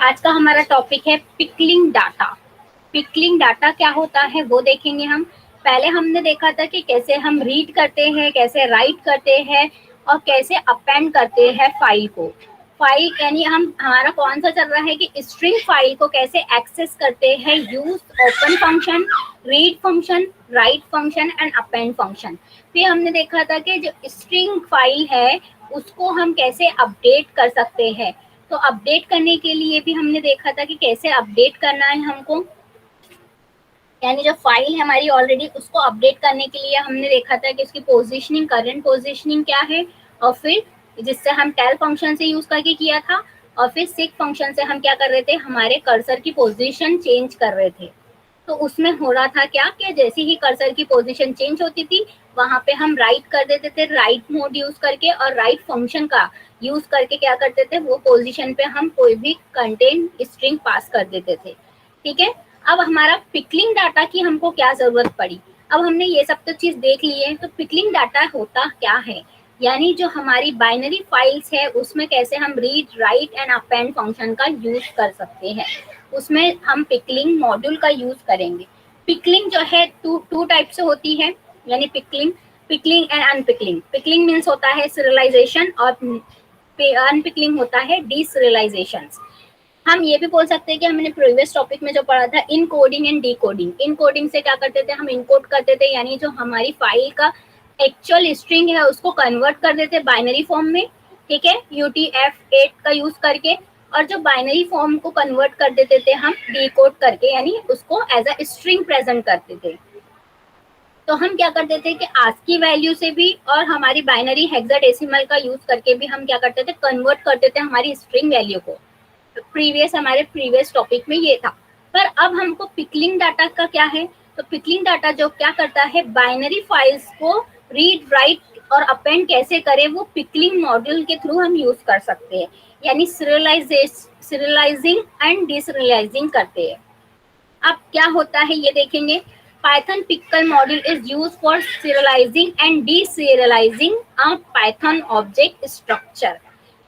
आज का हमारा टॉपिक है पिकलिंग डाटा। पिकलिंग डाटा क्या होता है वो देखेंगे हम। पहले हमने देखा था कि कैसे हम रीड करते हैं, कैसे राइट करते हैं और कैसे अपेंड करते हैं फाइल को। फाइल यानी हम हमारा कौन सा चल रहा है कि स्ट्रिंग फाइल को कैसे एक्सेस करते हैं। Use open function, read function, right function and append function. फिर हमने देखा था कि जो स्ट्रिंग फाइल है उसको हम कैसे अपडेट कर सकते हैं। तो अपडेट करने के लिए भी हमने देखा था कि कैसे अपडेट करना है हमको, यानी जो फाइल है हमारी ऑलरेडी उसको अपडेट करने के लिए हमने देखा था कि उसकी पोजीशनिंग, करंट पोजीशनिंग क्या है, और फिर जिससे हम टेल फंक्शन से यूज करके किया था, और फिर सिक फंक्शन से हम क्या कर रहे थे, हमारे कर्सर की पोजीशन चेंज कर रहे थे। तो उसमें हो रहा था क्या कि जैसे ही कर्सर की पोजीशन चेंज होती थी वहां पे हम राइट कर देते थे, राइट मोड यूज करके, और राइट फंक्शन का यूज करके क्या करते थे, वो पोजीशन पे हम कोई भी कंटेंट स्ट्रिंग पास कर देते थे। ठीक है। अब हमारा पिकलिंग डाटा की हमको क्या जरूरत पड़ी। अब हमने ये सब तो चीज देख ली है, तो पिकलिंग डाटा होता क्या है, यानी जो हमारी बाइनरी फाइल्स है उसमें कैसे हम read, right and append function का यूज कर सकते हैं। उसमें हम पिकलिंग मॉड्यूल का यूज करेंगे। पिकलिंग जो है टू टाइप से होती है, यानी pickling pickling and unpickling. Pickling means होता है सीरियलाइजेशन और अनपिकलिंग होता है डीसीरियलाइजेशन। हम ये भी बोल सकते हैं कि हमने प्रीवियस टॉपिक में जो पढ़ा था in coding and D coding. In coding से क्या करते थे, हम इनकोड करते थे, यानी जो हमारी फाइल का एक्चुअल स्ट्रिंग है उसको कन्वर्ट कर देते बाइनरी फॉर्म में। ठीक है, UTF-8 का यूज करके। और जो बाइनरी फॉर्म को कन्वर्ट कर देते थे हम डीकोड करके, यानी उसको एज अ स्ट्रिंग प्रेजेंट करते थे। तो हम क्या करते थे कि ASCII वैल्यू से भी और हमारी बाइनरी हेक्साडेसिमल का यूज करके भी हम क्या करते थे, कन्वर्ट करते थे हमारी स्ट्रिंग वैल्यू को। हमारे प्रीवियस टॉपिक में ये था। पर अब हमको पिकलिंग डाटा का क्या है, तो पिकलिंग डाटा जो क्या करता है, बाइनरी फाइल्स को रीड, राइट और अपेंड कैसे करें वो पिकलिंग मॉड्यूल के थ्रू हम यूज कर सकते हैं, यानी सीरियलाइजिंग एंड डिसीरियलाइजिंग करते हैं। अब क्या होता है ये देखेंगे। Python pickle module is use for serializing and deserializing a Python object structure.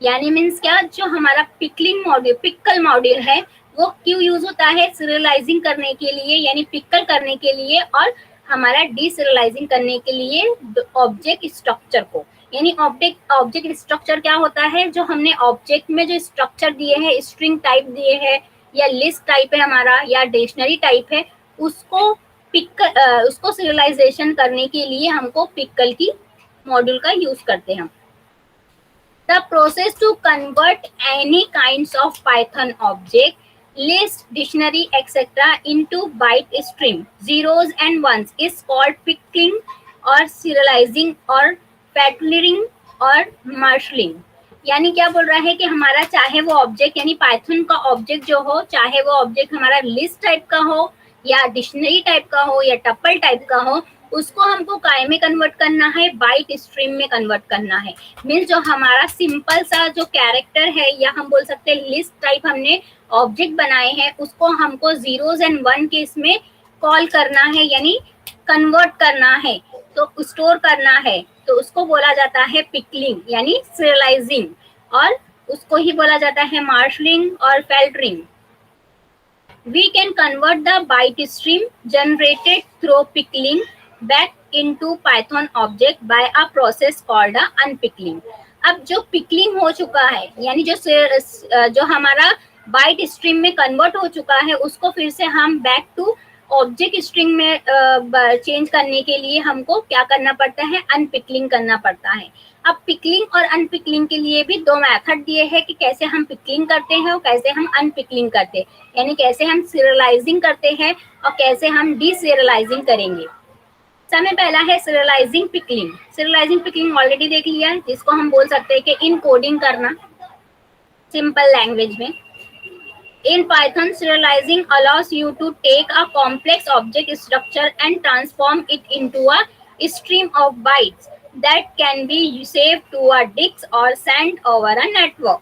यानी मीन्स क्या, जो हमारा पिकलिंग मॉड्यूल, पिकल मॉड्यूल है वो क्यों यूज होता है, सीरियलाइजिंग करने के लिए यानी पिकल करने के लिए, और हमारा डीसीरियलाइजिंग करने के लिए ऑब्जेक्ट स्ट्रक्चर को। यानी ऑब्जेक्ट स्ट्रक्चर क्या होता है, जो हमने ऑब्जेक्ट में जो स्ट्रक्चर दिए हैं, स्ट्रिंग टाइप दिए हैं या लिस्ट टाइप है हमारा या डिक्शनरी टाइप है, उसको उसको सीरियलाइजेशन करने के लिए हमको पिकल की मॉड्यूल का यूज करते हैं हम। The process to convert any kinds of Python object, list, dictionary, etc. into byte stream, zeros and ones is called pickling or serializing or factoring और marshalling। यानी क्या बोल रहा है कि हमारा चाहे वो ऑब्जेक्ट, यानी पाइथन का ऑब्जेक्ट जो हो, चाहे वो ऑब्जेक्ट हमारा लिस्ट टाइप का हो या डिक्शनरी टाइप का हो या टपल टाइप का हो, उसको हमको काय में कन्वर्ट करना है, बाइट स्ट्रीम में कन्वर्ट करना है। मीन्स जो हमारा सिंपल सा जो कैरेक्टर है या हम बोल सकते हैं लिस्ट टाइप हमने ऑब्जेक्ट बनाए हैं, उसको हमको जीरोज एंड वन के इसमें कॉल करना है, यानी कन्वर्ट करना है, तो स्टोर करना है। तो उसको बोला जाता है पिकलिंग यानी सीरियलाइजिंग, और उसको ही बोला जाता है मार्शलिंग और filtering. We can convert the byte stream generated through pickling back into Python object by a process called a unpickling। अब जो पिकलिंग हो चुका है, यानी जो हमारा बाइट स्ट्रिंग में कन्वर्ट हो चुका है, उसको फिर से हम बैक टू ऑब्जेक्ट स्ट्रिंग में चेंज करने के लिए हमको क्या करना पड़ता है, अनपिकलिंग करना पड़ता है। अब पिकलिंग और अनपिकलिंग के लिए भी दो मेथड दिए हैं कि कैसे हम पिकलिंग करते हैं और कैसे हम अनपिकलिंग करते हैं, यानी कैसे हम सीरियलाइजिंग करते हैं और कैसे हम डीसीरियलाइजिंग करेंगे। समय पहला है serialising pickling. Serialising pickling already देख लिया है, जिसको हम बोल सकते हैं कि इन कोडिंग करना सिंपल लैंग्वेज में। In Python, serializing allows you to take a complex object structure and transform it into a stream of bytes that can be saved to a disk or sent over a network।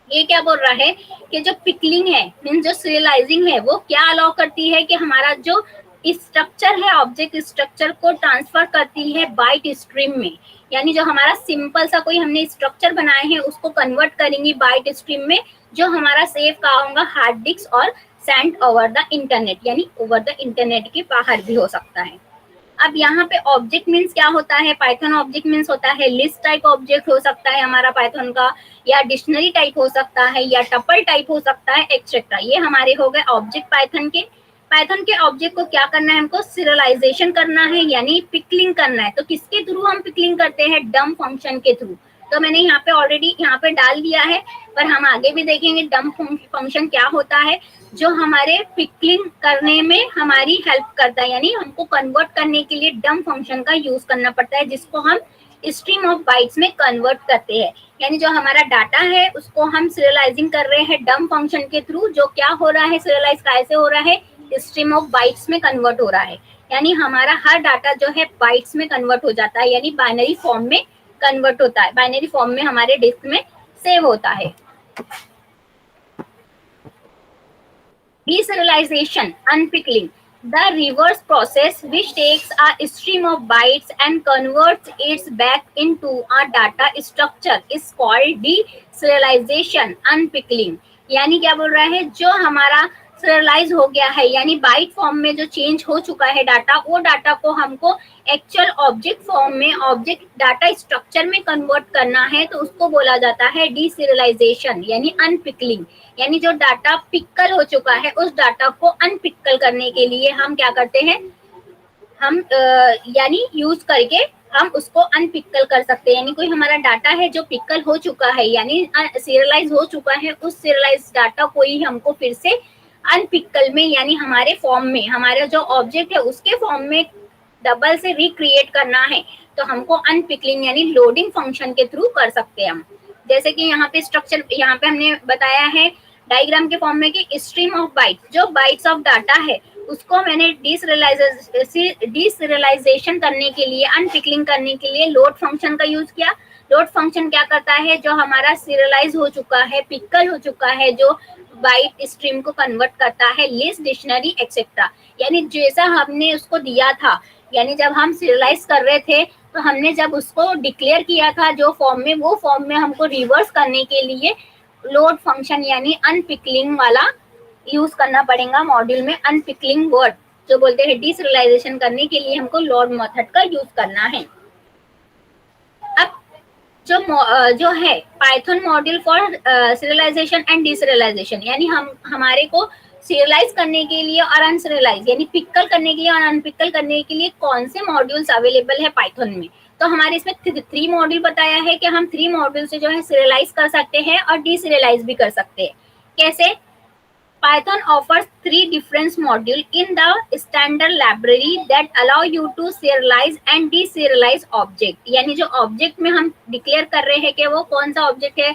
ये क्या बोल रहा है कि जो pickling है means जो serialising है वो क्या अलाउ करती है कि हमारा जो स्ट्रक्चर है, ऑब्जेक्ट स्ट्रक्चर को ट्रांसफर करती है बाइट स्ट्रीम में, यानी जो हमारा सिंपल सा कोई हमने स्ट्रक्चर बनाए हैं उसको कन्वर्ट करेंगी बाइट स्ट्रीम में, जो हमारा सेव कहाँ होगा, हार्ड डिस्क और सेंड ओवर द इंटरनेट, यानी ओवर द इंटरनेट के बाहर भी हो सकता है। अब यहाँ पे ऑब्जेक्ट मीन्स क्या होता है, पाइथन ऑब्जेक्ट मीन्स होता है लिस्ट टाइप ऑब्जेक्ट हो सकता है हमारा पाइथन का, या डिक्शनरी टाइप हो सकता है, या टपल टाइप हो सकता है, एक्सेट्रा। ये हमारे हो गए ऑब्जेक्ट पाइथन के। पाइथन के ऑब्जेक्ट को क्या करना है, हमको सीरियलाइजेशन करना है, यानी पिकलिंग करना है। तो किसके थ्रू हम पिकलिंग करते हैं, डम फंक्शन के थ्रू। तो मैंने यहाँ पे ऑलरेडी यहाँ पे डाल दिया है, पर हम आगे भी देखेंगे डम फंक्शन क्या होता है, जो हमारे पिकलिंग करने में हमारी हेल्प करता है, यानी हमको कन्वर्ट करने के लिए डम फंक्शन का यूज करना पड़ता है, जिसको हम स्ट्रीम ऑफ बाइट्स में कन्वर्ट करते हैं। यानी जो हमारा डाटा है उसको हम सीरियलाइजिंग कर रहे हैं डम फंक्शन के थ्रू, जो क्या हो रहा है, सीरियलाइज कैसे हो रहा है, स्ट्रीम ऑफ बाइट्स में कन्वर्ट हो रहा है। यानी हमारा हर डाटा जो है बाइट्स में कन्वर्ट हो जाता है, यानी बाइनरी फॉर्म में कन्वर्ट होता है, बाइनरी फॉर्म में हमारे डिस्क में सेव होता है। Deserialization, unpickling, the reverse process which takes a stream of bytes and converts it back into a data structure is called deserialization, unpickling। यानी क्या बोल रहा है, जो हमारा सीरियलाइज हो गया है, यानी बाइट फॉर्म में जो चेंज हो चुका है डाटा, वो डाटा को हमको एक्चुअल ऑब्जेक्ट फॉर्म में, ऑब्जेक्ट डाटा स्ट्रक्चर में कन्वर्ट करना है, तो उसको बोला जाता है डीसीरियलाइजेशन, यानी अनपिकलिंग। यानी जो डाटा पिकल हो चुका है उस डाटा को अनपिकल करने के लिए हम क्या करते हैं, हम यानी यूज करके हम उसको अनपिकल कर सकते हैं। यानी कोई हमारा डाटा है जो पिकल हो चुका है, यानी सीरियलाइज हो चुका है, उस सीरियलाइज डाटा को ही हमको फिर से अनपिकल में, यानी हमारे फॉर्म में, हमारे जो ऑब्जेक्ट है उसके फॉर्म में डबल से रिक्रिएट करना है, तो हमको अनपिकलिंग यानी लोडिंग फंक्शन के थ्रू कर सकते हैं हम। जैसे कि यहाँ पे स्ट्रक्चर, यहाँ पे हमने बताया है डायग्राम के फॉर्म में कि स्ट्रीम ऑफ बाइट्स, जो बाइट्स ऑफ डाटा है उसको मैंने डीसीरियलाइजेशन करने के लिए, अनपिकलिंग करने के लिए लोड फंक्शन का यूज किया। लोड फंक्शन क्या करता है, जो हमारा सीरियलाइज हो चुका है, पिकल हो चुका है, जो बाइट स्ट्रीम को कन्वर्ट करता है लिस्ट, डिक्शनरी एक्सेट्रा। यानी जैसा हमने उसको दिया था, यानी जब हम सीरियलाइज कर रहे थे तो हमने जब उसको डिक्लेयर किया था जो फॉर्म में, वो फॉर्म में हमको रिवर्स करने के लिए लोड फंक्शन यानी अनपिकलिंग वाला यूज करना पड़ेगा मॉड्यूल में। अनपिकलिंग वर्ड जो बोलते हैं, डीसीरियलाइजेशन करने के लिए हमको लोड मेथड का यूज करना है। अब जो है Python module for serialization and deserialization, यानी हमारे को सीरियलाइज करने के लिए और अनसीरियलाइज यानी पिकल करने के लिए और अनपिकल करने के लिए कौन से मॉड्यूल्स अवेलेबल है पाइथन में। तो हमारे इसमें 3 मॉड्यूल बताया है कि हम 3 मॉड्यूल से जो है सीरियलाइज कर सकते हैं और डीसीरियलाइज भी कर सकते हैं। कैसे? Python offers 3 different modules in the standard library that allow you to serialize and deserialize object। यानी जो ऑब्जेक्ट में हम डिक्लेयर कर रहे हैं कि वो कौन सा ऑब्जेक्ट है,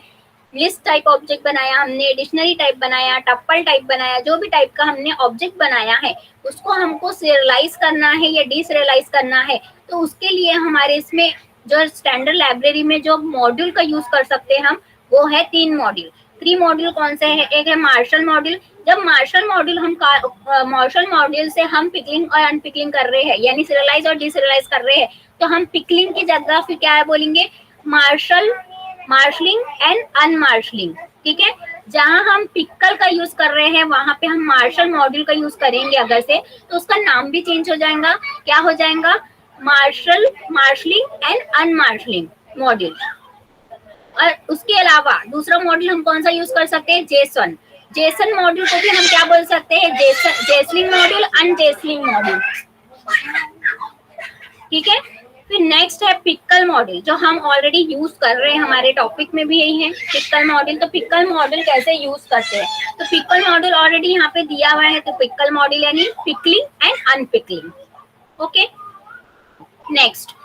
लिस्ट टाइप ऑब्जेक्ट बनाया हमने, डिक्शनरी टाइप बनाया, टप्पल टाइप बनाया, जो भी टाइप का हमने ऑब्जेक्ट बनाया है उसको हमको सीरियलाइज करना है या डीसीरियलाइज करना है। तो उसके लिए हमारे इसमें जो स्टैंडर्ड लाइब्रेरी में जो मॉड्यूल का यूज कर सकते हैं हम, वो है 3 मॉड्यूल। 3 मॉड्यूल कौन से है? एक है मार्शल मॉड्यूल। जब मार्शल मॉड्यूल मार्शल मॉड्यूल से हम पिकलिंग और अनपिकलिंग कर रहे हैं, यानी सीरियलाइज और डीसीरियलाइज कर रहे हैं, तो हम पिकलिंग की जगह फिर क्या है बोलेंगे, मार्शलिंग एंड अनमार्शलिंग। ठीक है, जहां हम पिकल का यूज कर रहे हैं वहां पे हम मार्शल मॉड्यूल का यूज करेंगे अगर से, तो उसका नाम भी चेंज हो जाएगा। क्या हो जाएगा? Marshalling and unmarshalling module. और उसके अलावा दूसरा मॉड्यूल हम कौन सा यूज कर सकते हैं? जेसन। जेसन मॉड्यूल को भी हम क्या बोल सकते हैं? जेसलिंग मॉड्यूल, अनजेसलिंग मॉड्यूल। ठीक है, फिर नेक्स्ट है पिकल मॉड्यूल, जो हम ऑलरेडी यूज कर रहे हैं, हमारे टॉपिक में भी यही है पिकल मॉड्यूल। तो पिकल मॉड्यूल कैसे यूज करते हैं? तो पिकल मॉड्यूल ऑलरेडी यहाँ पे दिया हुआ है। तो पिकल मॉड्यूल यानी pickling and unpickling. Okay, next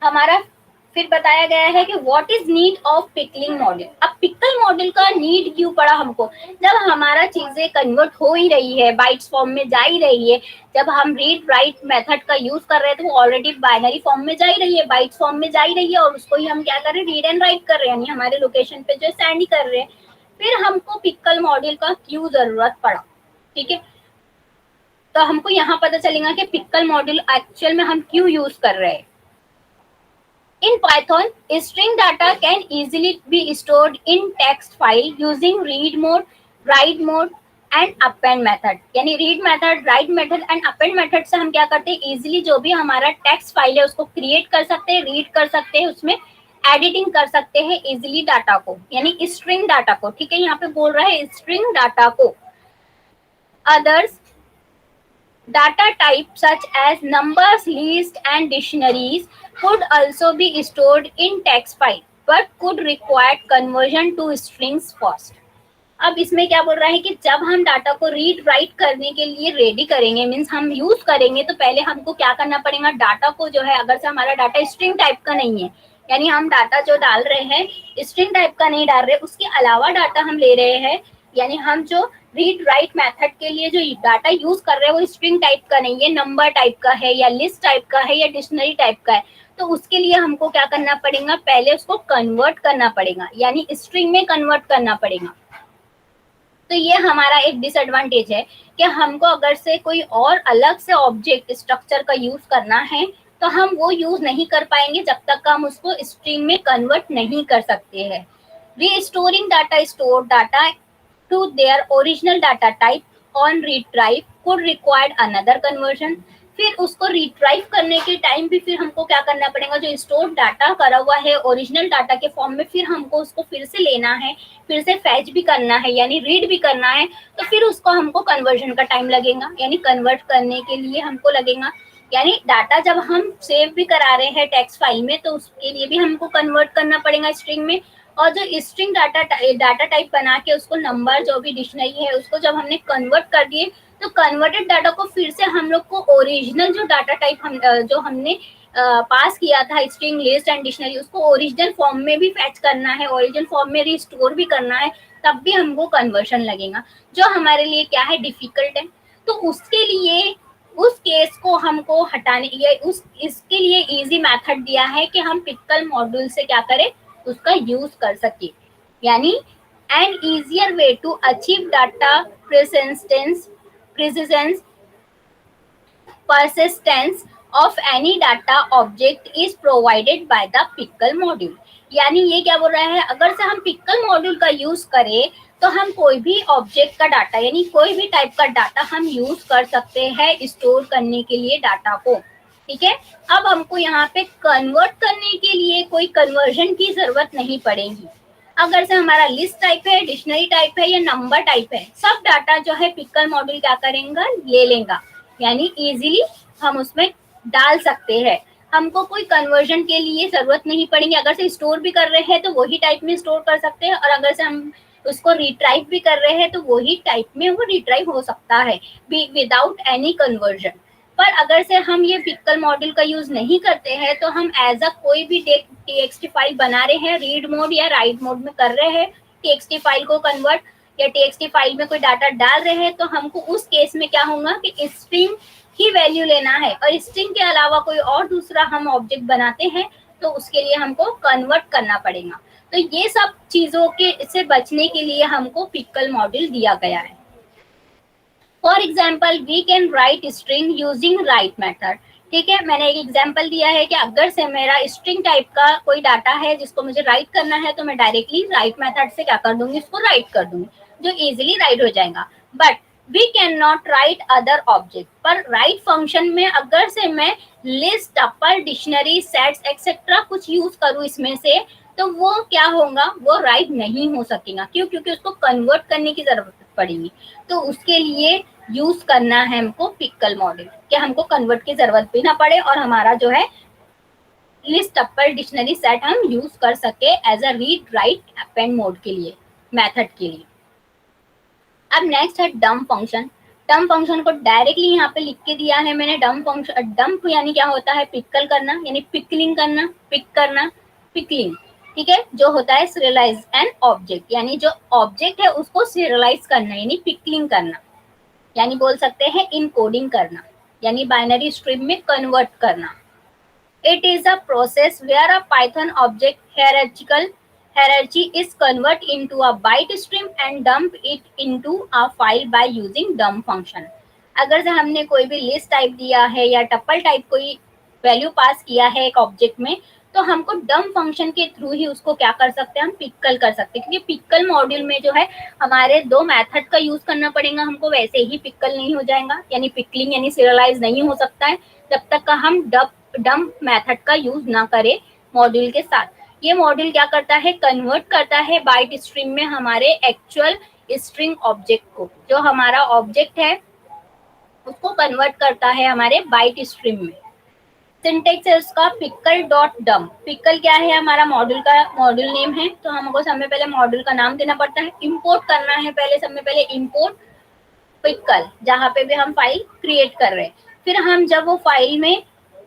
हमारा फिर बताया गया है कि what is need of pickling model. अब पिकल मॉडल का नीड क्यों पड़ा हमको, जब हमारा चीजें कन्वर्ट हो ही रही है, बाइट्स फॉर्म में जा ही रही है, जब हम रीड राइट मेथड का यूज कर रहे हैं तो वो ऑलरेडी बाइनरी फॉर्म में जा ही रही है, बाइट्स फॉर्म में जा ही रही है, और उसको ही हम क्या कर रहे हैं, रीड एंड राइट कर रहे हैं, यानी हमारे लोकेशन पे जो सेंड ही कर रहे हैं। फिर हमको पिकल मॉडल का क्यों जरूरत पड़ा, ठीक है। तो हमको यहाँ पता चलेगा कि पिकल मॉडल एक्चुअल में हम क्यों यूज कर रहे हैं। In Python, string data can easily be stored in text file using read mode, write mode and append method। यानी read method, write method and append method से हम क्या करते हैं, easily जो भी हमारा text फाइल है उसको create कर सकते हैं, read कर सकते हैं, उसमें एडिटिंग कर सकते हैं easily डाटा को, यानी string डाटा को, ठीक है। यहाँ पे बोल रहा है string डाटा को। Others data type such as numbers, list and dictionaries could also be stored in text file but could require conversion to strings first। अब इसमें क्या बोल रहा है कि जब हम डाटा को रीड राइट करने के लिए रेडी करेंगे, मीन्स हम यूज करेंगे, तो पहले हमको क्या करना पड़ेगा, डाटा को जो है, अगर से हमारा डाटा स्ट्रिंग टाइप का नहीं है, यानी हम डाटा जो डाल रहे हैं स्ट्रिंग टाइप का नहीं डाल रहे, उसके अलावा डाटा हम ले रहे हैं, यानी हम जो रीड राइट मेथड के लिए जो डाटा यूज कर रहे हैं वो स्ट्रिंग टाइप का नहीं है, नंबर टाइप का है या लिस्ट टाइप का है या डिक्शनरी टाइप का है, तो उसके लिए हमको क्या करना पड़ेगा, पहले उसको कन्वर्ट करना पड़ेगा, यानी स्ट्रिंग में कन्वर्ट करना पड़ेगा। तो ये हमारा एक डिसएडवांटेज है कि हमको अगर से कोई और अलग से ऑब्जेक्ट स्ट्रक्चर का यूज करना है तो हम वो यूज नहीं कर पाएंगे जब तक हम उसको स्ट्रिंग में कन्वर्ट नहीं कर सकते हैं। Restoring data store data to their original data type on retrieve could required another conversion. फिर उसको रिट्राइव करने के टाइम भी फिर हमको क्या करना पड़ेगा, जो स्टोर डाटा करा हुआ है ओरिजिनल डाटा के फॉर्म में, फिर हमको उसको फिर से लेना है, फिर से फैच भी करना है, यानी रीड भी करना है, तो फिर उसको हमको कन्वर्जन का टाइम लगेगा, यानी कन्वर्ट करने के लिए हमको लगेगा। यानी डाटा जब हम सेव भी करा रहे हैं टेक्स्ट फाइल में तो उसके लिए भी हमको कन्वर्ट करना पड़ेगा स्ट्रिंग में, और जो स्ट्रिंग डाटा टाइप बना के उसको नंबर जो भी डिक्शनरी है उसको जब हमने कन्वर्ट कर दिए तो कन्वर्टेड डाटा को फिर से हम लोग को ओरिजिनल जो डाटा टाइप जो हमने पास किया था स्ट्रिंग लिस्ट एंड डिक्शनरी, उसको ओरिजिनल फॉर्म में भी फैच करना है, ओरिजिनल फॉर्म में रिस्टोर भी करना है, तब भी हमको कन्वर्शन लगेगा, जो हमारे लिए क्या है, डिफिकल्ट है। तो उसके लिए उस केस को हमको हटाने इसके लिए इजी मेथड दिया है कि हम पिकल मॉड्यूल से क्या करें, उसका यूज कर सके, यानी an easier way to achieve data persistence of any data object is provided by the pickle module। यानी ये क्या बोल रहा है, अगर से हम पिकल मॉड्यूल का यूज करें तो हम कोई भी ऑब्जेक्ट का डाटा, यानी कोई भी टाइप का डाटा हम यूज कर सकते हैं स्टोर करने के लिए डाटा को, ठीक है। अब हमको यहाँ पे कन्वर्ट करने के लिए कोई कन्वर्जन की जरूरत नहीं पड़ेगी। अगर से हमारा लिस्ट टाइप है, डिक्शनरी टाइप है या नंबर टाइप है, सब डाटा जो है पिकल मॉड्यूल क्या करेगा, ले लेगा, यानी इजीली हम उसमें डाल सकते हैं, हमको कोई कन्वर्जन के लिए जरूरत नहीं पड़ेगी। अगर से स्टोर भी कर रहे हैं तो वही टाइप में स्टोर कर सकते हैं, और अगर से हम उसको रिट्राइव भी कर रहे हैं तो वही टाइप में वो रिट्राइव हो सकता है विदाउट एनी कन्वर्जन। पर अगर से हम ये पिकल मॉड्यूल का यूज नहीं करते हैं तो हम एज अ कोई भी टीएक्सटी फाइल बना रहे हैं, रीड मोड या राइट मोड में कर रहे हैं टीएक्सटी फाइल को कन्वर्ट, या टीएक्सटी फाइल में कोई डाटा डाल रहे हैं, तो हमको उस केस में क्या होगा कि स्ट्रिंग ही वैल्यू लेना है, और स्ट्रिंग के अलावा कोई और दूसरा हम ऑब्जेक्ट बनाते हैं तो उसके लिए हमको कन्वर्ट करना पड़ेगा। तो ये सब चीजों के से बचने के लिए हमको पिकल मॉड्यूल दिया गया है। For example we can write string using write method, ठीक है। मैंने एक एग्जाम्पल दिया है कि अगर से मेरा स्ट्रिंग टाइप का कोई डाटा है जिसको मुझे राइट करना है तो मैं डायरेक्टली राइट मेथड से क्या कर दूंगी, इसको राइट कर दूंगी, जो इजीली राइट हो जाएगा। But we can not write other object, पर राइट फंक्शन में अगर से मैं list, tuple, dictionary, sets etcetera कुछ यूज करूँ इसमें से, तो वो क्या होगा, वो राइट नहीं हो सकेगा। क्यों? क्योंकि उसको कन्वर्ट करने की जरूरत पड़ेगी। तो उसके लिए यूज करना है हमको पिकल मॉडल, कि हमको कन्वर्ट की जरूरत भी ना पड़े और हमारा जो है लिस्ट, टपल, डिक्शनरी, सेट हम यूज कर सके as a read write append mode के लिए, मेथड के लिए। अब नेक्स्ट है डंप फंक्शन। डंप फंक्शन को डायरेक्टली यहाँ पे लिख के दिया है मैंने। डंप फंक्शन, डंप यानी क्या होता है, पिकल करना, यानी पिकलिंग करना, पिक करना, पिकलिंग, ठीक है, जो होता है सीरियलाइज एन ऑब्जेक्ट, यानी जो ऑब्जेक्ट है उसको सीरियलाइज करना यानी पिकलिंग करना, यानी बोल सकते हैं इनकोडिंग करना, यानी बाइनरी स्ट्रीम में कन्वर्ट करना। It is a process where a Python object hierarchy is converted into a byte stream and dump it into a file by using dump function। अगर से हमने कोई भी लिस्ट टाइप दिया है या टपल टाइप कोई वैल्यू पास किया है एक ऑब्जेक्ट में, तो हमको डम्प फंक्शन के थ्रू ही उसको क्या कर सकते हैं, हम पिकल कर सकते हैं, क्योंकि पिकल मॉड्यूल में जो है हमारे दो मेथड का यूज करना पड़ेगा हमको, वैसे ही पिकल नहीं हो जाएगा, यानी पिकलिंग यानी सीरियलाइज नहीं हो सकता है जब तक का हम डम्प मेथड का यूज ना करें मॉड्यूल के साथ। ये मॉड्यूल क्या करता है, कन्वर्ट करता है बाइट स्ट्रीम में हमारे एक्चुअल स्ट्रिंग ऑब्जेक्ट को, जो हमारा ऑब्जेक्ट है उसको कन्वर्ट करता है हमारे बाइट स्ट्रीम में। सिंटेक्स है उसका पिकल डॉट डम्प। पिकल क्या है, हमारा मॉड्यूल का मॉड्यूल नेम है, तो हमको सबसे पहले मॉड्यूल का नाम देना पड़ता है, इंपोर्ट करना है पहले, सबसे पहले इंपोर्ट पिकल, जहाँ पे भी हम फाइल क्रिएट कर रहे हैं। फिर हम जब वो फाइल में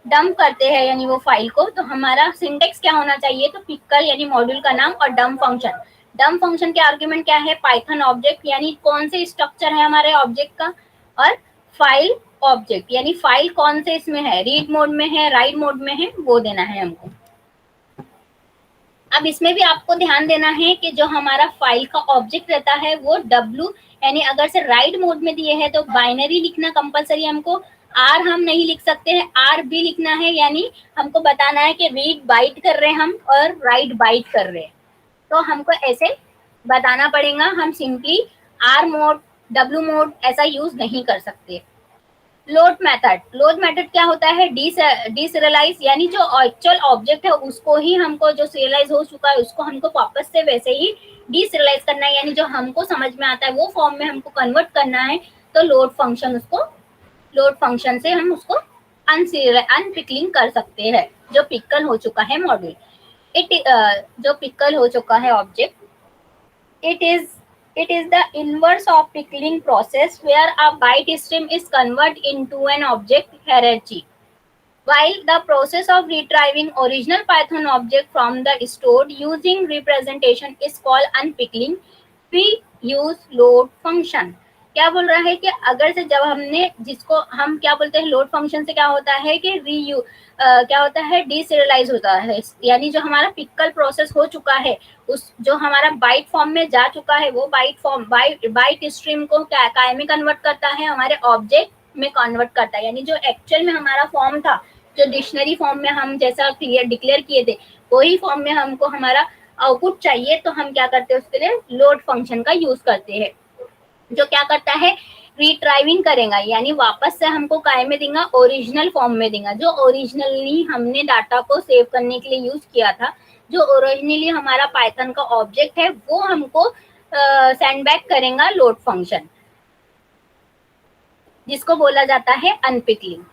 डंप करते हैं यानी वो फाइल को, तो हमारा सिंटेक्स क्या होना चाहिए, तो पिकल यानी मॉड्यूल का नाम और डंप फंक्शन। डंप फंक्शन के आर्ग्यूमेंट क्या है, पाइथन ऑब्जेक्ट, यानी कौन से स्ट्रक्चर है हमारे ऑब्जेक्ट का, और फाइल ऑब्जेक्ट यानी फाइल कौन से इसमें है, रीड मोड में है, राइट मोड में है, वो देना है हमको। अब इसमें भी आपको ध्यान देना है कि जो हमारा फाइल का ऑब्जेक्ट रहता है वो W, यानी अगर से राइट मोड में दिए हैं तो बाइनरी लिखना कंपलसरी हमको, आर हम नहीं लिख सकते हैं, आर भी लिखना है, यानी हमको बताना है कि रीड बाइट कर रहे हैं हम और राइट बाइट कर रहे हैं, तो हमको ऐसे बताना पड़ेगा, हम simply are mode W mode ऐसा यूज नहीं कर सकते। लोड मेथड क्या होता है, डीसीरियलाइज, यानी जो एक्चुअल ऑब्जेक्ट है उसको ही हमको, जो सीरियलाइज हो चुका है उसको हमको वापस से वैसे ही डीसीरियलाइज करना है, यानी जो हमको समझ में आता है वो फॉर्म में हमको कन्वर्ट करना है, तो लोड फंक्शन से हम उसको अनपिकलिंग कर सकते हैं, जो पिकल हो चुका है मॉड्यूल। जो पिकल हो चुका है object, it is the inverse of pickling process where a byte stream is converted into an object hierarchy, while the process of retrieving original Python object from the stored using representation is called unpickling। We use load function। क्या बोल रहा है कि अगर से जब हमने, जिसको हम क्या बोलते हैं, लोड फंक्शन से क्या होता है कि क्या होता है, डीसीरियलाइज होता है, यानी जो हमारा पिकल प्रोसेस हो चुका है, उस जो हमारा बाइट फॉर्म में जा चुका है वो बाइट स्ट्रीम को काय में कन्वर्ट करता है, हमारे ऑब्जेक्ट में कन्वर्ट करता है, यानी जो एक्चुअल में हमारा फॉर्म था, जो डिक्शनरी फॉर्म में हम जैसा डिक्लेयर किए थे वही फॉर्म में हमको हमारा आउटपुट चाहिए, तो हम क्या करते हैं उसके लिए लोड फंक्शन का यूज करते हैं, जो क्या करता है, रिट्राइविंग करेगा, यानी वापस से हमको काय में देगा, ओरिजिनल फॉर्म में देगा, जो ओरिजिनली हमने डाटा को सेव करने के लिए यूज किया था, जो ओरिजिनली हमारा पाइथन का ऑब्जेक्ट है वो हमको सेंड बैक करेगा लोड फंक्शन, जिसको बोला जाता है अनपिकलिंग।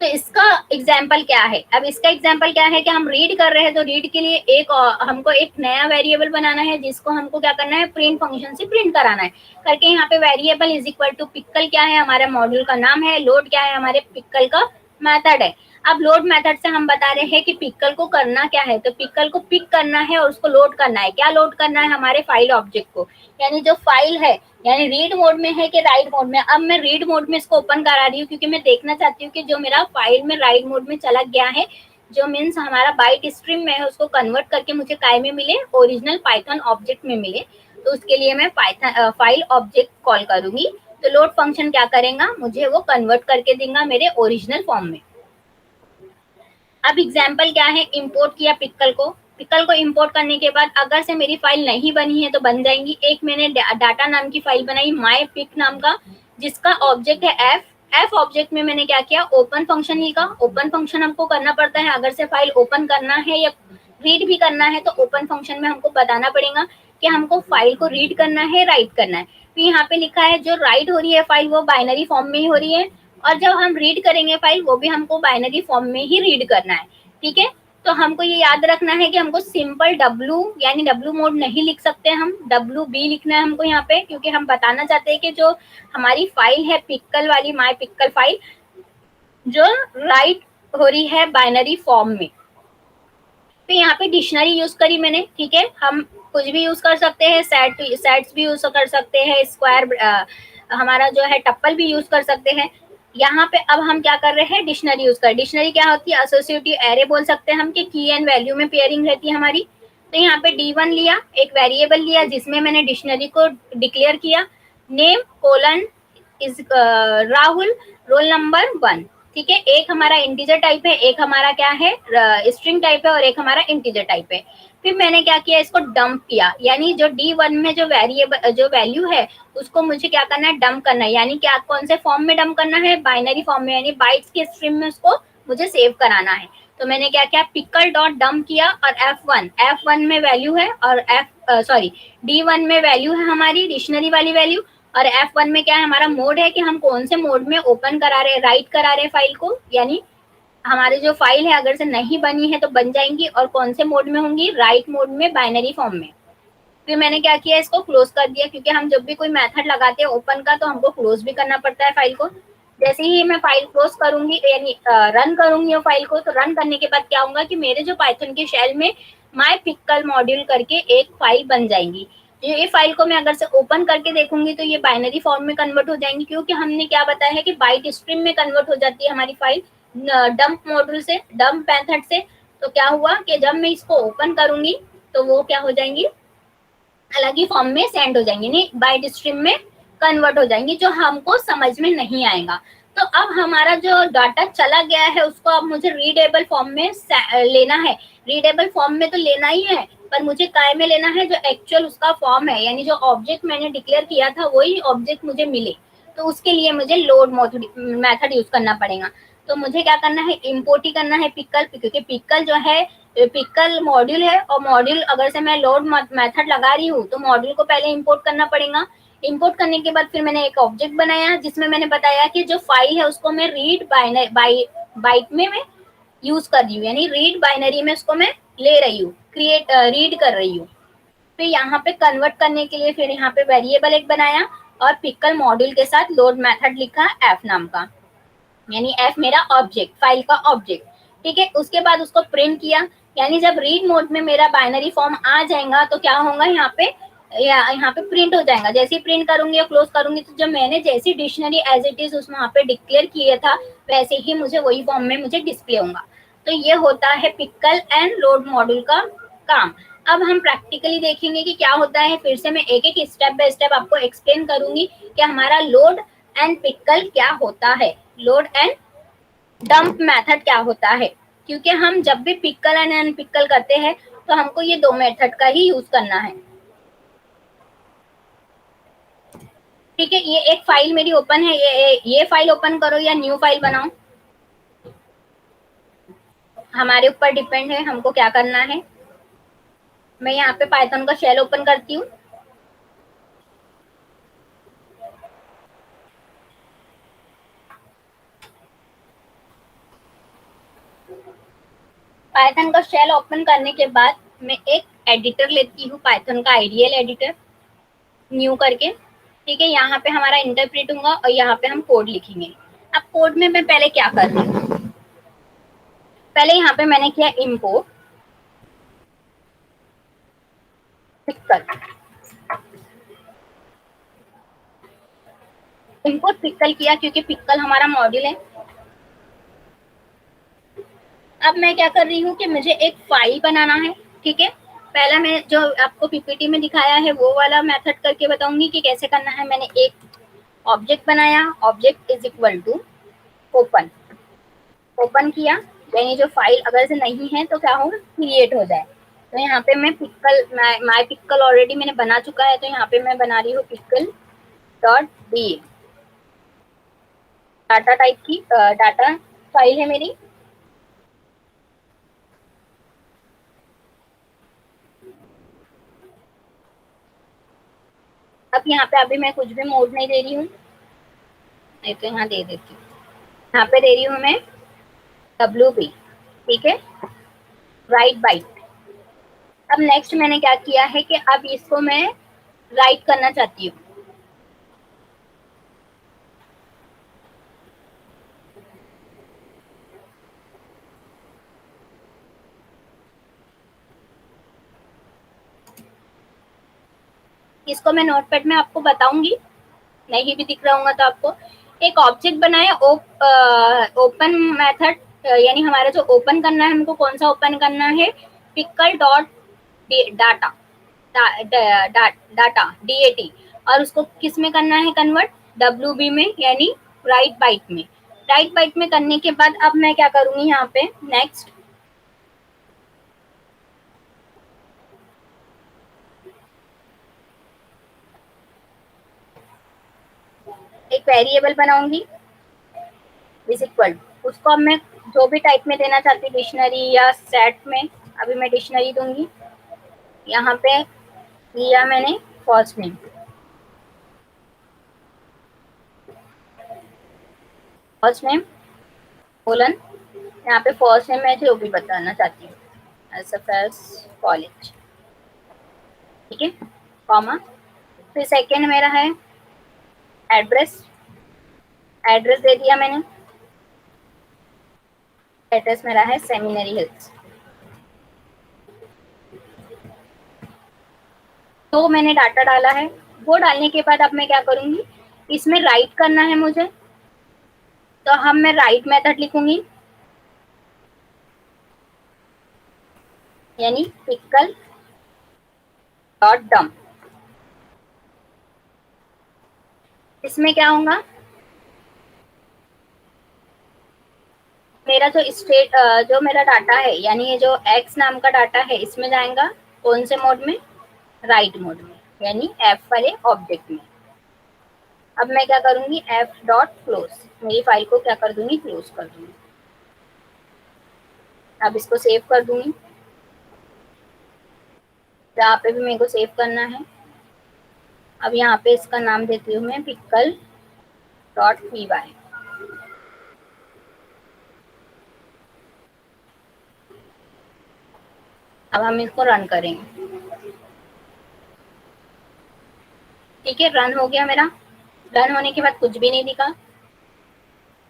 तो इसका एग्जाम्पल क्या है, अब इसका एग्जाम्पल क्या है कि हम रीड कर रहे हैं, तो रीड के लिए हमको एक नया वेरिएबल बनाना है, जिसको हमको क्या करना है, प्रिंट फंक्शन से प्रिंट कराना है करके, यहाँ पे variable is equal to pickle क्या है, हमारा मॉड्यूल का नाम है, लोड क्या है, हमारे पिकल का मेथड है। अब लोड मेथड से हम बता रहे हैं कि पिकल को करना क्या है, तो पिकल को पिक करना है और उसको लोड करना है, क्या लोड करना है, हमारे फाइल ऑब्जेक्ट को, यानी जो फाइल है, यानी रीड मोड में है कि राइट मोड में। अब मैं रीड मोड में इसको ओपन करा रही हूँ क्योंकि मैं देखना चाहती हूँ कि जो मेरा फाइल में राइट मोड में चला गया है, जो मीन्स हमारा बाइट स्ट्रीम में है, उसको कन्वर्ट करके मुझे काय में मिले, ओरिजिनल पाइथन ऑब्जेक्ट में मिले, तो उसके लिए मैं फाइल ऑब्जेक्ट कॉल करूंगी, तो लोड फंक्शन क्या करेगा, मुझे वो कन्वर्ट करके देगा मेरे ओरिजिनल फॉर्म में। अब एग्जाम्पल क्या है, इंपोर्ट किया पिकल को इंपोर्ट करने के बाद अगर से मेरी फाइल नहीं बनी है तो बन जाएंगी। एक मैंने डाटा नाम की फाइल बनाई, माई पिक नाम का, जिसका ऑब्जेक्ट है एफ ऑब्जेक्ट में मैंने क्या किया, ओपन फंक्शन लिखा। ओपन फंक्शन हमको करना पड़ता है, अगर से फाइल ओपन करना है या रीड भी करना है तो ओपन फंक्शन में हमको बताना पड़ेगा कि हमको फाइल को रीड करना है, राइट करना है। तो यहाँ पे लिखा है जो राइट हो रही है फाइल वो बाइनरी फॉर्म में ही हो रही है, और जब हम रीड करेंगे फाइल वो भी हमको बाइनरी फॉर्म में ही रीड करना है, ठीक है। तो हमको ये याद रखना है कि हमको सिंपल W यानी W मोड नहीं लिख सकते, हम WB लिखना है हमको यहाँ पे, क्योंकि हम बताना चाहते हैं कि जो हमारी फाइल है पिकल वाली, माई पिकल फाइल, जो राइट हो रही है बाइनरी फॉर्म में। फिर यहाँ पे डिक्शनरी यूज करी मैंने, ठीक है, हम कुछ भी यूज कर सकते हैं, सेट्स भी यूज कर सकते हैं, स्क्वायर हमारा जो है टप्पल भी यूज कर सकते हैं। यहाँ पे अब हम क्या कर रहे हैं, डिक्शनरी यूज कर। डिक्शनरी क्या होती है, एसोसिएटिव एरे बोल सकते हैं हम, कि की एंड वैल्यू में पेयरिंग रहती है हमारी। तो यहाँ पे D1 लिया, एक वेरिएबल लिया जिसमें मैंने डिक्शनरी को डिक्लेयर किया, name colon is Rahul roll number 1, ठीक है। एक हमारा इंटीजर टाइप है, एक हमारा क्या है स्ट्रिंग टाइप है, और एक हमारा इंटीजर टाइप है। फिर मैंने क्या किया, इसको डंप किया, यानी जो D1 में जो वेरिएबल जो वैल्यू है उसको मुझे क्या करना है, डंप करना है। यानी क्या, कौन से फॉर्म में डंप करना है, बाइनरी फॉर्म में, यानी बाइट्स के स्ट्रीम में उसको मुझे सेव कराना है। तो मैंने क्या किया, पिकल डॉट डंप किया, और F1 में वैल्यू है, और D1 में वैल्यू है हमारी डिक्शनरी वाली वैल्यू, और F1 में क्या है, हमारा मोड है कि हम कौन से मोड में ओपन करा रहे, राइट करा रहे फाइल को, यानी हमारी जो फाइल है अगर से नहीं बनी है तो बन जाएंगी, और कौन से मोड में होंगी, राइट मोड में, बाइनरी फॉर्म में। फिर मैंने क्या किया, इसको क्लोज कर दिया, क्योंकि हम जब भी कोई मेथड लगाते हैं ओपन का तो हमको क्लोज भी करना पड़ता है फाइल को। जैसे ही मैं फाइल क्लोज करूंगी, यानी रन करूंगी वो फाइल को, तो रन करने के बाद क्या होगा कि मेरे जो पाइथन के शेल में माई पिकल मॉड्यूल करके एक फाइल बन जाएंगी। ये फाइल को मैं अगर से ओपन करके देखूंगी तो ये बाइनरी फॉर्म में कन्वर्ट हो जाएंगी, क्योंकि हमने क्या बताया है कि बाइट स्ट्रीम में कन्वर्ट हो जाती है हमारी फाइल डंप मॉड्यूल से, डंप मेथड से। तो क्या हुआ कि जब मैं इसको ओपन करूंगी तो वो क्या हो जाएंगी, अलग ही फॉर्म में सेंड हो जाएंगी, नहीं बाइट स्ट्रीम में कन्वर्ट हो जाएंगी, जो हमको समझ में नहीं आएगा। तो अब हमारा जो डाटा चला गया है उसको अब मुझे रीडेबल फॉर्म में लेना है। रीडेबल फॉर्म में तो लेना ही है, पर मुझे काय में लेना है, जो एक्चुअल उसका फॉर्म है, यानी जो ऑब्जेक्ट मैंने डिक्लेयर किया था वही ऑब्जेक्ट मुझे मिले। तो उसके लिए मुझे लोड मेथड यूज करना पड़ेगा। तो मुझे क्या करना है, इम्पोर्ट ही करना है पिकल, क्योंकि पिकल जो है पिकल मॉड्यूल है, और मॉड्यूल अगर से मैं लोड मेथड लगा रही हूँ तो मॉड्यूल को पहले इंपोर्ट करना पड़ेगा। इंपोर्ट करने के बाद फिर मैंने एक ऑब्जेक्ट बनाया जिसमें मैंने बताया कि जो फाइल है उसको मैं रीड बाइट में मैं यूज कर रही हूँ, यानी रीड बाइनरी में उसको मैं ले रही हूँ, क्रिएट रीड कर रही हूँ। फिर यहाँ पे कन्वर्ट करने के लिए फिर यहाँ पे वेरिएबल एक बनाया, और पिकल मॉड्यूल के साथ लोड मेथड लिखा एफ नाम का, यानी एफ मेरा ऑब्जेक्ट, फाइल का ऑब्जेक्ट, ठीक है। उसके बाद उसको प्रिंट किया, यानी जब रीड मोड में मेरा बाइनरी फॉर्म आ जाएगा तो क्या होगा, यहाँ पे प्रिंट हो जाएगा। जैसे ही प्रिंट करूंगी या क्लोज करूंगी तो जब मैंने जैसी डिक्शनरी एज इट इज उसमें वहाँ पे डिक्लेयर किया था वैसे ही मुझे वही फॉर्म में मुझे डिस्प्ले होगा। तो ये होता है पिकल एंड लोड मॉड्यूल का काम। अब हम प्रैक्टिकली देखेंगे कि क्या होता है, फिर से मैं एक एक स्टेप बाय स्टेप आपको एक्सप्लेन करूंगी कि हमारा लोड एंड पिकल क्या होता है, लोड एंड डंप मेथड क्या होता है। क्योंकि हम जब भी पिकल एंड अनपिकल करते हैं तो हमको ये दो मेथड का ही यूज करना है, ठीक है। ये एक फाइल मेरी ओपन है, ये फाइल ओपन करो या न्यू फाइल बनाओ, हमारे ऊपर डिपेंड है हमको क्या करना है। मैं यहाँ पे पाइथन का शेल ओपन करती हूँ। पाइथन का शेल ओपन करने के बाद मैं एक एडिटर लेती हूँ, पाइथन का आइडियल एडिटर, न्यू करके, ठीक है। यहाँ पे हमारा इंटरप्रेट होगा और यहाँ पे हम कोड लिखेंगे। अब कोड में मैं पहले क्या कर रही हूँ, पहले यहाँ पे मैंने किया इम्पोर्ट पिकल, इम्पोर्ट पिकल किया क्योंकि पिकल हमारा मॉड्यूल है। अब मैं क्या कर रही हूँ कि मुझे एक फाइल बनाना है, ठीक है। पहला मैं जो आपको पीपीटी में दिखाया है वो वाला मेथड करके बताऊंगी कि कैसे करना है। मैंने एक ऑब्जेक्ट बनाया, object is equal to open, open किया, यानी जो फाइल अगर से नहीं है तो क्या होगा, क्रिएट हो जाए। तो यहाँ पे मैं पिकल, माई पिकल ऑलरेडी मैंने बना चुका है, तो यहाँ पे मैं बना रही हूँ pickle dot D, data type की डाटा फाइल है मेरी। अब यहाँ पे अभी मैं कुछ भी मोड नहीं दे रही हूँ, नहीं तो यहाँ दे देती हूँ, यहाँ पे दे रही हूँ मैं WB, ठीक है, राइट बाइट। अब नेक्स्ट मैंने क्या किया है कि अब इसको मैं राइट करना चाहती हूँ, इसको मैं नोटपैड में आपको बताऊंगी, नहीं भी दिख रहा होगा तो आपको। एक ऑब्जेक्ट बनाए ओपन मेथड, यानी हमारा जो ओपन करना है, हमको कौन सा ओपन करना है, pickle dot data, data DAT, और उसको किस में करना है कन्वर्ट, WB में, यानी राइट बाइट में। राइट बाइट में करने के बाद अब मैं क्या करूंगी यहाँ पे, नेक्स्ट एक वेरिएबल बनाऊंगी इज इक्वल, उसको अब मैं जो भी टाइप में देना चाहती हूँ, डिक्शनरी या सेट में, अभी मैं डिक्शनरी दूंगी। यहाँ पे दिया मैंने first name, first name colon, यहाँ पे फर्स्ट नेम मैं जो भी बताना चाहती हूँ, SFS कॉलेज, ठीक है, कॉमा। फिर सेकेंड मेरा है एड्रेस, एड्रेस दे दिया मैंने, एड्रेस मेरा है सेमिनरी हिल्स। तो मैंने डाटा डाला है, वो डालने के बाद अब मैं क्या करूंगी, इसमें राइट करना है मुझे, तो हम मैं राइट मेथड लिखूंगी, यानी पिकल डॉट डम। इसमें क्या होगा, मेरा जो स्टेट जो मेरा डाटा है, यानी ये जो एक्स नाम का डाटा है, इसमें जाएगा कौन से मोड में, राइट मोड में, यानी एफ वाले ऑब्जेक्ट में। अब मैं क्या करूंगी, एफ डॉट क्लोज, मेरी फाइल को क्या कर दूंगी, क्लोज कर दूंगी। अब इसको सेव कर दूंगी, जहाँ पे भी मेरे को सेव करना है। अब यहाँ पे इसका नाम देती हूँ मैं पिकल डॉट py। अब हम इसको रन करेंगे, ठीक है, रन हो गया मेरा। रन होने के बाद कुछ भी नहीं दिखा,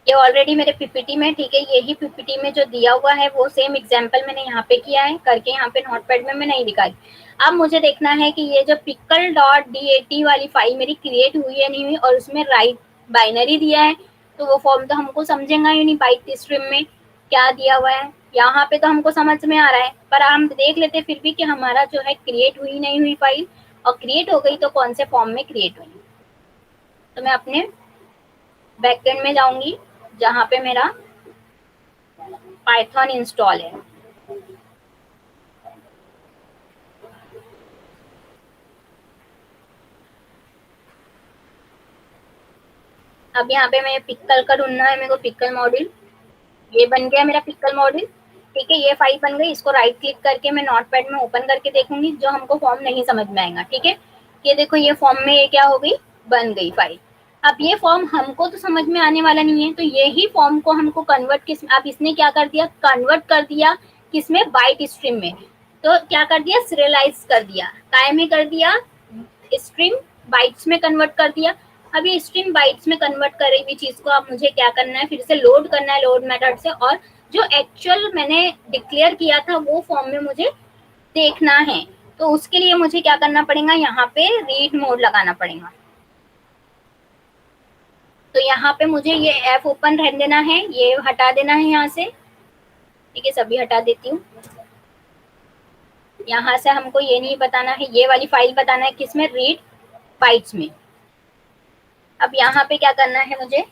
ये ऑलरेडी मेरे पीपीटी में, ठीक है, यही पीपीटी में जो दिया हुआ है वो सेम एग्जांपल मैंने यहाँ पे किया है करके, यहाँ पे नोटपैड में मैं नहीं दिखाई। अब मुझे देखना है कि ये जो पिकल डॉट DAT वाली फाइल मेरी क्रिएट हुई है नहीं हुई, और उसमें राइट बाइनरी दिया है, तो वो फॉर्म तो हमको समझेगा ही नहीं बाइट स्ट्रीम में क्या दिया हुआ है। यहाँ पे तो हमको समझ में आ रहा है, पर हम देख लेते फिर भी कि हमारा जो है क्रिएट हुई नहीं हुई फाइल, और क्रिएट हो गई तो कौन से फॉर्म में क्रिएट हुई। तो मैं अपने बैकएंड में जाऊंगी, जहाँ पे मेरा पाइथन इंस्टॉल है। अब यहाँ पे मैं पिक्कल का ढूंढना है मेरे को, पिक्कल मॉड्यूल, ये बन गया मेरा पिक्कल मॉड्यूल, ठीक है, ये फाइल बन गई। इसको राइट क्लिक करके मैं नोटपैड में ओपन करके देखूंगी, जो हमको फॉर्म नहीं समझ में आएगा, ठीक है। ये देखो, ये फॉर्म में ये क्या हो गई, बन गई फाइल। अब ये फॉर्म हमको तो समझ में आने वाला नहीं है, तो यही फॉर्म को हमको कन्वर्ट किस, अब इसने क्या कर दिया, कन्वर्ट कर दिया किसमें, बाइट स्ट्रीम में। तो क्या कर दिया, सीरियलाइज कर दिया, काय में कर दिया, स्ट्रीम बाइट्स में कन्वर्ट कर दिया। अब ये स्ट्रीम बाइट्स में कन्वर्ट करी हुई चीज को अब मुझे क्या करना है, फिर से लोड करना है लोड मेथड से, और जो एक्चुअल मैंने डिक्लेयर किया था वो फॉर्म में मुझे देखना है। तो उसके लिए मुझे क्या करना पड़ेगा, यहाँ पे रीड मोड लगाना पड़ेगा। तो यहाँ पे मुझे ये ऐप ओपन रहने देना है, ये हटा देना है यहाँ से, ठीक है, सभी हटा देती हूँ। यहाँ से हमको ये नहीं बताना है, ये वाली फाइल बताना है किसमें, रीड बाइट्स में। अब यहाँ पे क्या करना है, मुझे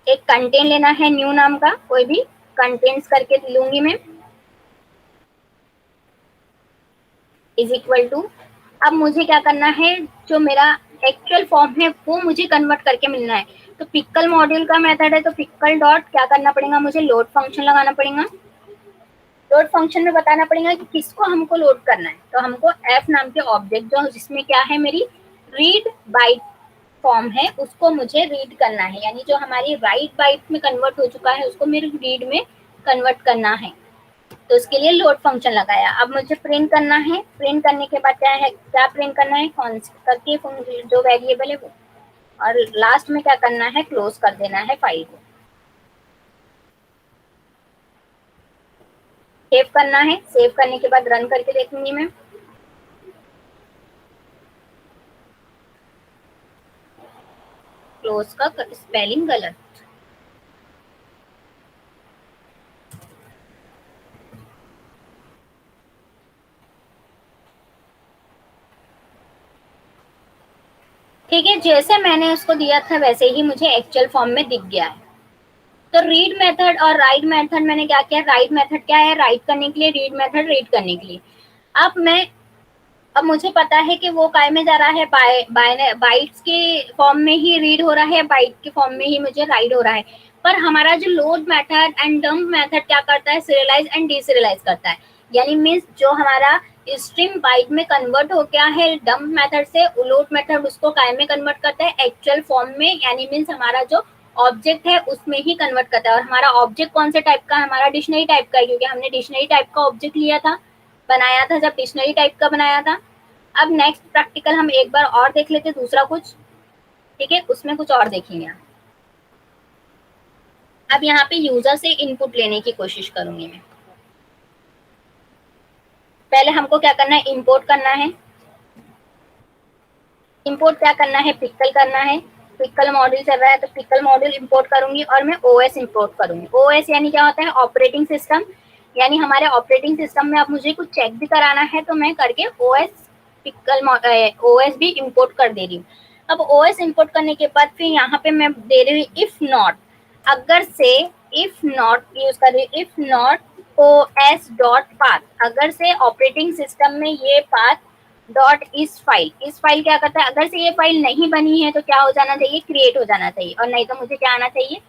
एक कंटेंट लेना है, न्यू नाम का कोई भी कंटेंट्स करके लूंगी मैं, इज इक्वल टू। अब मुझे क्या करना है, जो मेरा एक्चुअल फॉर्म है वो मुझे कन्वर्ट करके मिलना है। तो पिक्कल मॉड्यूल का मेथड है, तो पिक्कल डॉट क्या करना पड़ेगा, मुझे लोड फंक्शन लगाना पड़ेगा। लोड फंक्शन में बताना पड़ेगा कि किसको हमको लोड करना है। तो हमको एफ नाम के ऑब्जेक्ट जो जिसमें क्या है, मेरी रीड बाइट फॉर्म है, उसको मुझे रीड करना है, यानी जो हमारी राइट बाइट में कन्वर्ट हो चुका है उसको मेरे रीड में कन्वर्ट करना है। तो उसके लिए लोड फंक्शन लगाया। अब मुझे प्रिंट करना है, प्रिंट करने के बाद क्या है, क्या प्रिंट करना है, कौन करके जो वेरिएबल है वो, और लास्ट में क्या करना है, क्लोज कर देना है फाइल को, सेव करना है। सेव करने के बाद रन करके देखूंगी मैं। रोज का स्पेलिंग गलत। ठीक है, जैसे मैंने उसको दिया था वैसे ही मुझे एक्चुअल फॉर्म में दिख गया है। तो रीड मेथड और राइट मेथड मैंने क्या किया, राइट मेथड क्या है, राइट करने के लिए, रीड मेथड रीड करने के लिए। अब मुझे पता है कि वो काय में जा रहा है, बाइट्स के फॉर्म में ही रीड हो रहा है, बाइट के फॉर्म में ही मुझे राइट हो रहा है। पर हमारा जो load method and dump method क्या करता है, सीरियलाइज एंड डीसीरियलाइज करता है। यानी मीन्स जो हमारा स्ट्रिंग बाइट में कन्वर्ट हो गया है डंप मेथड से, लोड मेथड उसको काय में कन्वर्ट करता है, एक्चुअल फॉर्म में, यानी मीन्स हमारा जो ऑब्जेक्ट है उसमें ही कन्वर्ट करता है। और हमारा ऑब्जेक्ट कौन से टाइप का है, हमारा डिक्शनरी टाइप का है, क्योंकि हमने डिक्शनरी टाइप का ऑब्जेक्ट लिया था, बनाया था, जब डिक्शनरी टाइप का बनाया था। अब नेक्स्ट प्रैक्टिकल हम एक बार और देख लेते दूसरा कुछ, ठीक है, उसमें कुछ और देखेंगे। अब यहाँ पे यूजर से इनपुट लेने की कोशिश करूंगी मैं। पहले हमको क्या करना है, इंपोर्ट करना है। इंपोर्ट क्या करना है, पिक्कल करना है। पिक्कल मॉड्यूल चल रहा है तो पिक्कल मॉड्यूल इंपोर्ट करूंगी और मैं ओएस इंपोर्ट करूंगी। ओएस यानी क्या होता है, ऑपरेटिंग सिस्टम। यानी हमारे ऑपरेटिंग सिस्टम में अब मुझे कुछ चेक भी कराना है तो मैं करके ओएस पिक्कल ओएस भी इंपोर्ट कर दे रही हूँ। अब ओएस इंपोर्ट करने के बाद फिर यहाँ पे मैं दे रही हूँ इफ नॉट, अगर से, इफ नॉट यूज कर रही हूँ, if not OS dot path, अगर से ऑपरेटिंग सिस्टम में ये पाथ डॉट इस फाइल क्या करता है, अगर से ये फाइल नहीं बनी है तो क्या हो जाना चाहिए, क्रिएट हो जाना चाहिए, और नहीं तो मुझे क्या आना चाहिए,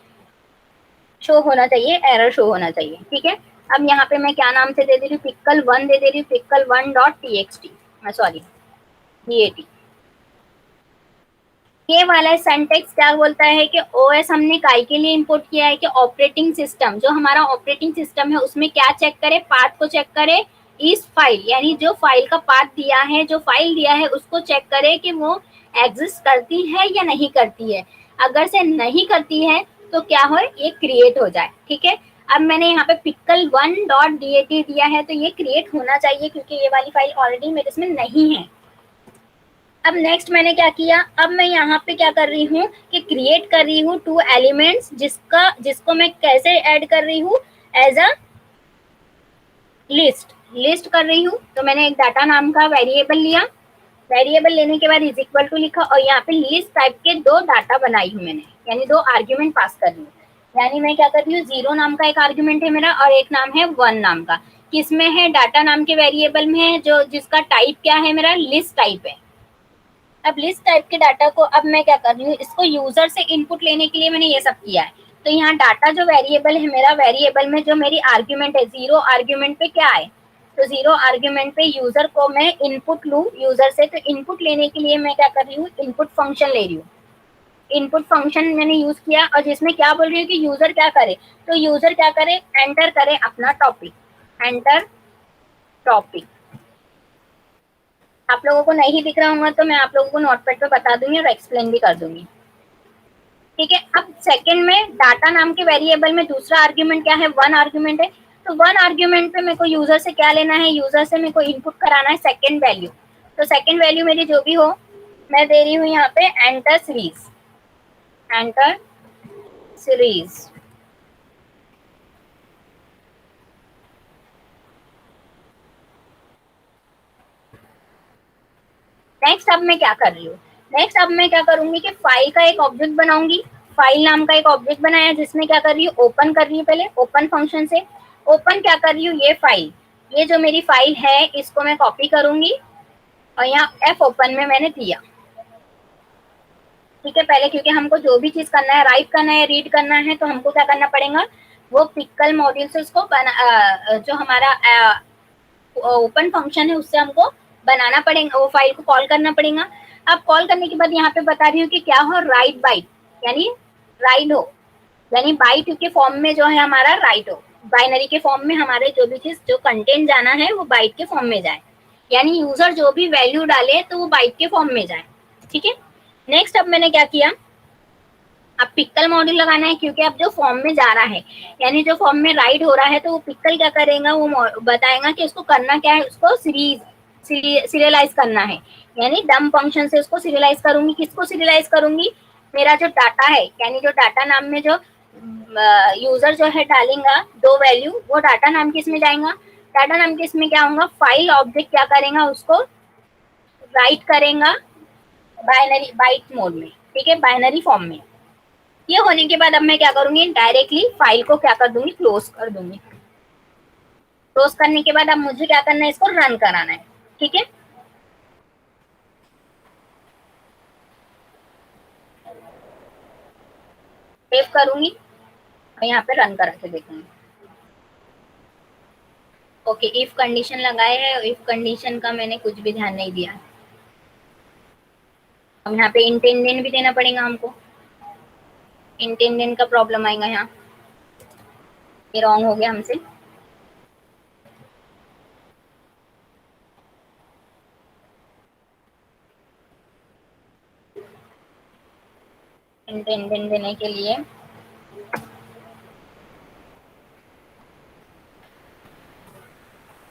शो होना चाहिए, एरर शो होना चाहिए। ठीक है, अब यहाँ पे मैं क्या नाम से दे दे रही हूँ, पिक्कल 1 दे रही हूँ, pickle 1 dot TXT, sorry DAT. ये वाला सेंटेक्स क्या बोलता है कि ओएस हमने काय के लिए इंपोर्ट किया है कि ऑपरेटिंग सिस्टम, जो हमारा ऑपरेटिंग सिस्टम है उसमें क्या चेक करे, पाथ को चेक करे, इस फाइल यानी जो फाइल का पाथ दिया है, जो फाइल दिया है उसको चेक करे कि वो एग्जिस्ट करती है या नहीं करती है। अगर से नहीं करती है तो क्या हो, ये क्रिएट हो जाए। ठीक है, अब मैंने यहाँ पे पिक्कल 1 डॉट डीएटी दिया है तो ये क्रिएट होना चाहिए क्योंकि ये वाली फाइल ऑलरेडी मेरे इसमें नहीं है। अब नेक्स्ट मैंने क्या किया, अब मैं यहाँ पे क्या कर रही हूँ कि क्रिएट कर रही हूँ 2 एलिमेंट्स, जिसको मैं कैसे ऐड कर रही हूँ, एज अ लिस्ट कर रही हूँ। तो मैंने एक डाटा नाम का वेरिएबल लिया, वेरिएबल लेने के बाद इज इक्वल टू लिखा और यहाँ पे लिस्ट टाइप के 2 डाटा बनाई हूँ मैंने, यानी 2 आर्ग्यूमेंट पास कर रही हूँ। यानी मैं क्या कर रही हूँ, 0 नाम का एक आर्ग्यूमेंट है मेरा और एक नाम है 1 नाम का। किसमें है, डाटा नाम के वेरिएबल में है, जो जिसका टाइप क्या है, मेरा लिस्ट टाइप है। अब लिस्ट टाइप के डाटा को अब मैं क्या कर रही हूँ, इसको यूजर से इनपुट लेने के लिए मैंने ये सब किया है। तो यहाँ डाटा जो वेरिएबल है मेरा, वेरिएबल में जो मेरी आर्ग्यूमेंट है, 0 आर्ग्यूमेंट पे क्या है, तो 0 आर्ग्यूमेंट पे यूजर को मैं इनपुट लूँ यूजर से। तो इनपुट लेने के लिए मैं क्या कर रही हूँ, इनपुट फंक्शन ले रही हूँ। इनपुट फंक्शन मैंने यूज किया और जिसमें क्या बोल रही हूँ कि यूजर क्या करे, तो यूजर क्या करे, एंटर करे अपना टॉपिक, एंटर टॉपिक। आप लोगों को नहीं दिख रहा होगा तो मैं आप लोगों को नोटपैड पे बता दूंगी और एक्सप्लेन भी कर दूंगी। ठीक है, अब सेकंड में डाटा नाम के वेरिएबल में दूसरा आर्ग्यूमेंट क्या है, 1 आर्ग्यूमेंट है। तो 1 आर्ग्यूमेंट पे मेरे को यूजर से क्या लेना है, यूजर से मेरे को इनपुट कराना है सेकंड वैल्यू। तो सेकंड वैल्यू मेरी जो भी हो मैं दे रही हूँ यहाँ पे enter series, enter series. Next अब मैं क्या कर रही हूँ, नेक्स्ट अब मैं क्या करूंगी कि फाइल का एक ऑब्जेक्ट बनाऊंगी। फाइल नाम का एक ऑब्जेक्ट बनाया जिसमें क्या कर रही हूँ, ओपन कर रही हूँ, पहले ओपन फंक्शन से ओपन क्या कर रही हूँ, ये फाइल, ये जो मेरी फाइल है इसको मैं कॉपी करूंगी और यहाँ एफ ओपन में मैंने दिया। ठीक है, पहले क्योंकि हमको जो भी चीज करना है, राइट करना है, रीड करना है, तो हमको क्या करना पड़ेगा, वो पिक्कल मॉड्यूल से उसको जो हमारा ओपन फंक्शन है उससे हमको बनाना पड़ेगा, वो फाइल को कॉल करना पड़ेगा। अब कॉल करने के बाद यहाँ पे बता रही हूँ कि क्या हो, राइट बाइट, यानी राइट हो, यानी बाइट के फॉर्म में जो है हमारा राइट हो, बाइनरी के फॉर्म में हमारे जो भी चीज जो कंटेंट जाना है वो बाइट के फॉर्म में जाए, यानी यूजर जो भी वैल्यू डाले तो वो बाइट के फॉर्म में जाए। ठीक है, नेक्स्ट अब मैंने क्या किया, अब पिक्कल मॉड्यूल लगाना है क्योंकि अब जो फॉर्म में जा रहा है, यानी जो फॉर्म में राइट हो रहा है, तो वो पिक्कल क्या करेगा, वो बताएगा कि उसको करना क्या है, उसको सीरियलाइज करना है। यानी डम फंक्शन से उसको सीरियलाइज करूंगी, किसको सीरियलाइज करूंगी, मेरा जो डाटा है, यानी जो डाटा नाम में जो यूजर जो है डालेगा दो वैल्यू, वो डाटा नाम के इसमें जाएगा। डाटा नाम के इसमें क्या होगा, फाइल ऑब्जेक्ट क्या करेगा, उसको राइट करेगा बाइनरी बाइट मोड में, ठीक है, बाइनरी फॉर्म में। ये होने के बाद अब मैं क्या करूंगी, डायरेक्टली फाइल को क्या कर दूंगी, क्लोज कर दूंगी। क्लोज करने के बाद अब मुझे क्या करना है, इसको रन कराना है, ठीक है। सेव करूंगी और यहाँ पे रन करा के देखूंगी। ओके, इफ कंडीशन लगाए है, इफ कंडीशन का मैंने कुछ भी ध्यान नहीं दिया। अब यहाँ पे इंटेंडेंट भी देना पड़ेगा हमको, इंटेंडेंट का प्रॉब्लम आएगा यहाँ, ये रॉन्ग हो गया हमसे। इंटेंडेंट देने के लिए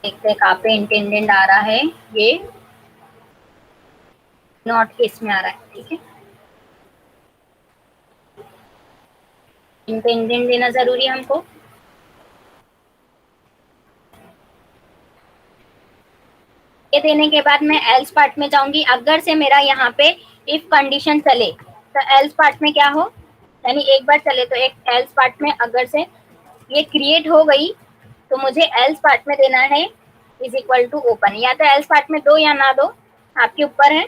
देखते हैं कहाँ पे इंटेंडेंट आ रहा है, ये नॉट केस में आ रहा है, ठीक है। इंटेंडेंट देना जरूरी है हमको। ये देने के बाद मैं एल्स पार्ट में जाऊंगी। अगर से मेरा यहाँ पे इफ कंडीशन चले तो एल्स पार्ट में क्या हो, यानी एक बार चले तो एक एल्स पार्ट में अगर से ये क्रिएट हो गई तो मुझे एल्स पार्ट में देना है इज इक्वल टू ओपन, या तो एल्स पार्ट में दो या ना दो, आपके ऊपर है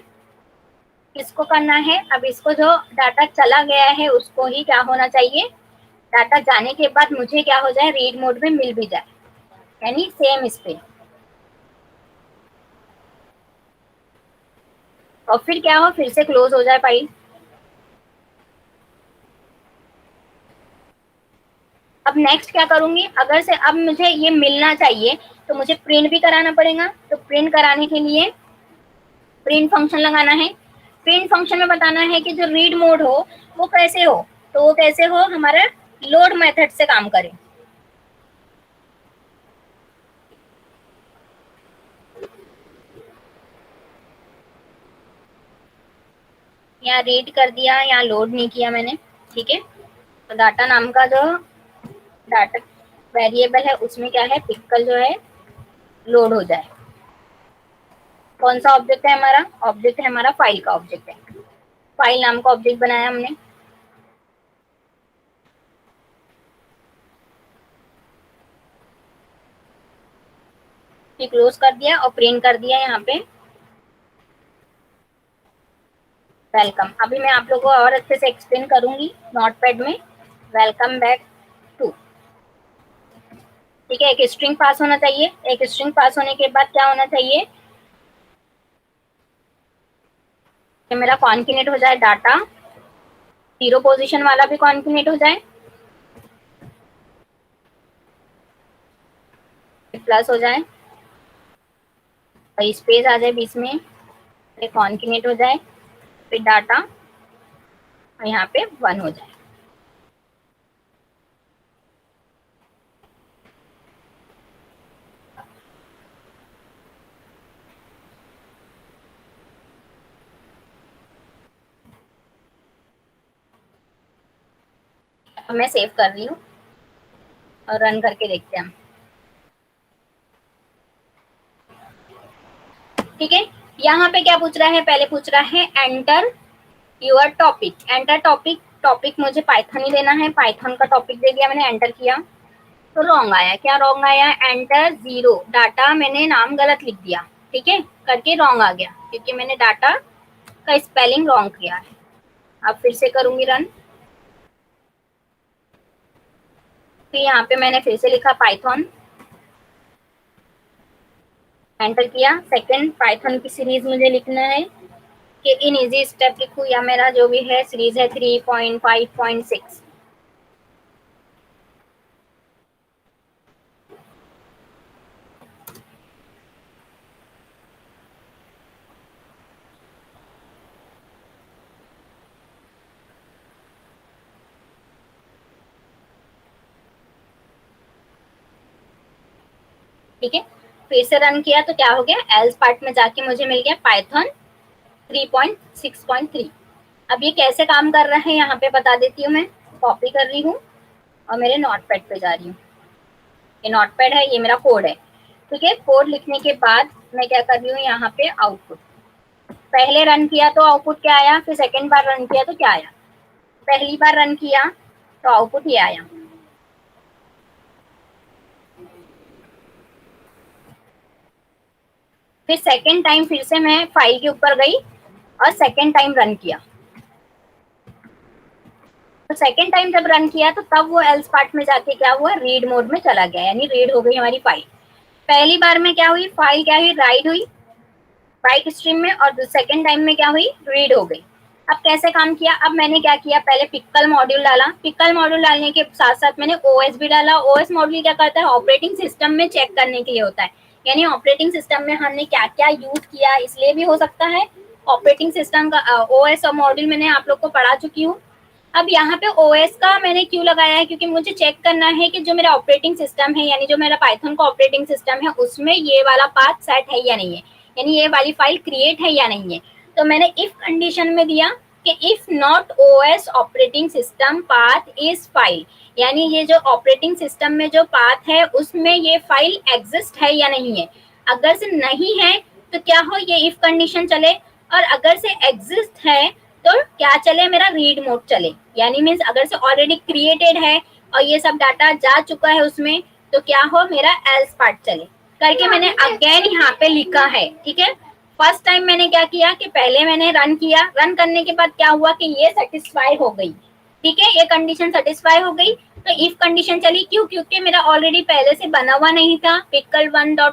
किसको करना है। अब इसको जो डाटा चला गया है उसको ही क्या होना चाहिए, डाटा जाने के बाद मुझे क्या हो जाए, रीड मोड में मिल भी जाए, यानी सेम इस पे। और फिर क्या हो, फिर से क्लोज हो जाए फाइल। अब नेक्स्ट क्या करूंगी, अगर से अब मुझे ये मिलना चाहिए तो मुझे प्रिंट भी कराना पड़ेगा। तो प्रिंट कराने के लिए प्रिंट फंक्शन लगाना है। प्रिंट फंक्शन में बताना है कि जो रीड मोड हो वो कैसे हो, तो वो कैसे हो, हमारा लोड मेथड से काम करे। यहाँ रीड कर दिया, यहाँ लोड नहीं किया मैंने, ठीक है। तो डाटा नाम का जो डाटा वेरिएबल है उसमें क्या है, पिक्सल जो है लोड हो जाए। कौन सा ऑब्जेक्ट है हमारा, ऑब्जेक्ट है हमारा फाइल का ऑब्जेक्ट है, फाइल नाम का ऑब्जेक्ट बनाया हमने। क्लोज कर दिया और प्रिंट कर दिया यहाँ पे वेलकम। अभी मैं आप लोगों को और अच्छे से एक्सप्लेन करूंगी नोटपैड में। वेलकम बैक टू, ठीक है। एक स्ट्रिंग पास होना चाहिए, एक स्ट्रिंग पास होने के बाद क्या होना चाहिए कि मेरा कॉन्केनेट हो जाए डाटा, जीरो पोजीशन वाला भी कॉन्केनेट हो जाए, प्लस हो जाए और स्पेस आ जाए बीच में, फिर कॉन्केनेट हो जाए, फिर डाटा और यहाँ पे 1 हो जाए। अब मैं सेव कर रही हूँ और रन करके देखते हैं हम, ठीक है। यहाँ पे क्या पूछ रहा है, पहले पूछ रहा है enter your topic. Enter topic, topic मुझे पाइथन ही देना है, पाइथन का टॉपिक दे दिया मैंने, एंटर किया तो रॉन्ग आया। क्या रॉन्ग आया, एंटर जीरो डाटा, मैंने नाम गलत लिख दिया, ठीक है, करके रॉन्ग आ गया क्योंकि मैंने डाटा का स्पेलिंग रॉन्ग किया है। अब फिर से करूंगी रन, तो यहाँ पे मैंने फिर से लिखा पाइथन, एंटर किया। सेकंड पाइथन की सीरीज मुझे लिखना है कि इन इजी स्टेप लिखूं या मेरा जो भी है सीरीज है 3.5.6। ठीक है, फिर से रन किया तो क्या हो गया, एल्स पार्ट में जाके मुझे मिल गया पाइथन 3.6.3। अब ये कैसे काम कर रहे हैं यहाँ पे बता देती हूँ मैं। कॉपी कर रही हूँ और मेरे नोटपैड पे जा रही हूँ। ये नोटपैड है, ये मेरा कोड है, ठीक है। कोड लिखने के बाद मैं क्या कर रही हूँ यहाँ पे आउटपुट। पहले रन किया तो आउटपुट क्या आया, फिर सेकेंड बार रन किया तो क्या आया। पहली बार रन किया तो आउटपुट ये आया। फिर सेकेंड टाइम फिर से मैं फाइल के ऊपर गई और सेकेंड टाइम रन किया। तो सेकेंड टाइम जब रन किया तो तब वो एल्स पार्ट में जाके क्या हुआ, रीड मोड में चला गया, यानी रीड हो गई हमारी फाइल। पहली बार में क्या हुई, फाइल क्या हुई, राइट हुई राइट स्ट्रीम में, और सेकेंड टाइम में क्या हुई, रीड हो गई। अब कैसे काम किया, अब मैंने क्या किया, पहले पिक्कल मॉड्यूल डाला। पिक्कल मॉड्यूल डालने के साथ साथ मैंने ओएस भी डाला। ओएस मॉड्यूल क्या करता है, ऑपरेटिंग सिस्टम में चेक करने के लिए होता है, यानी ऑपरेटिंग सिस्टम में हमने क्या क्या यूज किया, इसलिए भी हो सकता है। ऑपरेटिंग सिस्टम का ओएस और मॉड्यूल मैंने आप लोग को पढ़ा चुकी हूँ। अब यहाँ पे ओएस का मैंने क्यों लगाया है, क्योंकि मुझे चेक करना है कि जो मेरा ऑपरेटिंग सिस्टम है, यानी जो मेरा पाइथन का ऑपरेटिंग सिस्टम है, उसमें ये वाला पाथ सेट है या नहीं है, यानी ये वाली फाइल क्रिएट है या नहीं है। तो मैंने इफ कंडीशन में दिया कि if not OS operating system path is file, यानी ये जो ऑपरेटिंग सिस्टम में जो पाथ है उसमें ये फाइल एग्जिस्ट है या नहीं है। अगर से नहीं है तो क्या हो, ये इफ कंडीशन चले, और अगर से एग्जिस्ट है तो क्या चले, मेरा रीड मोड चले, यानी मीन्स अगर से ऑलरेडी क्रिएटेड है और ये सब डाटा जा चुका है उसमें, तो क्या हो, मेरा एल्स पार्ट चले करके मैंने अगेन यहाँ पे लिखा है, ठीक है। फर्स्ट टाइम मैंने क्या किया कि पहले मैंने रन किया, रन करने के बाद क्या हुआ कि ये सेटिस्फाई हो गई, ठीक है, ये कंडीशन सेटिस्फाई हो गई। तो इफ कंडीशन चली, क्यों, क्योंकि मेरा ऑलरेडी पहले से बना हुआ नहीं था पिकल 1.dat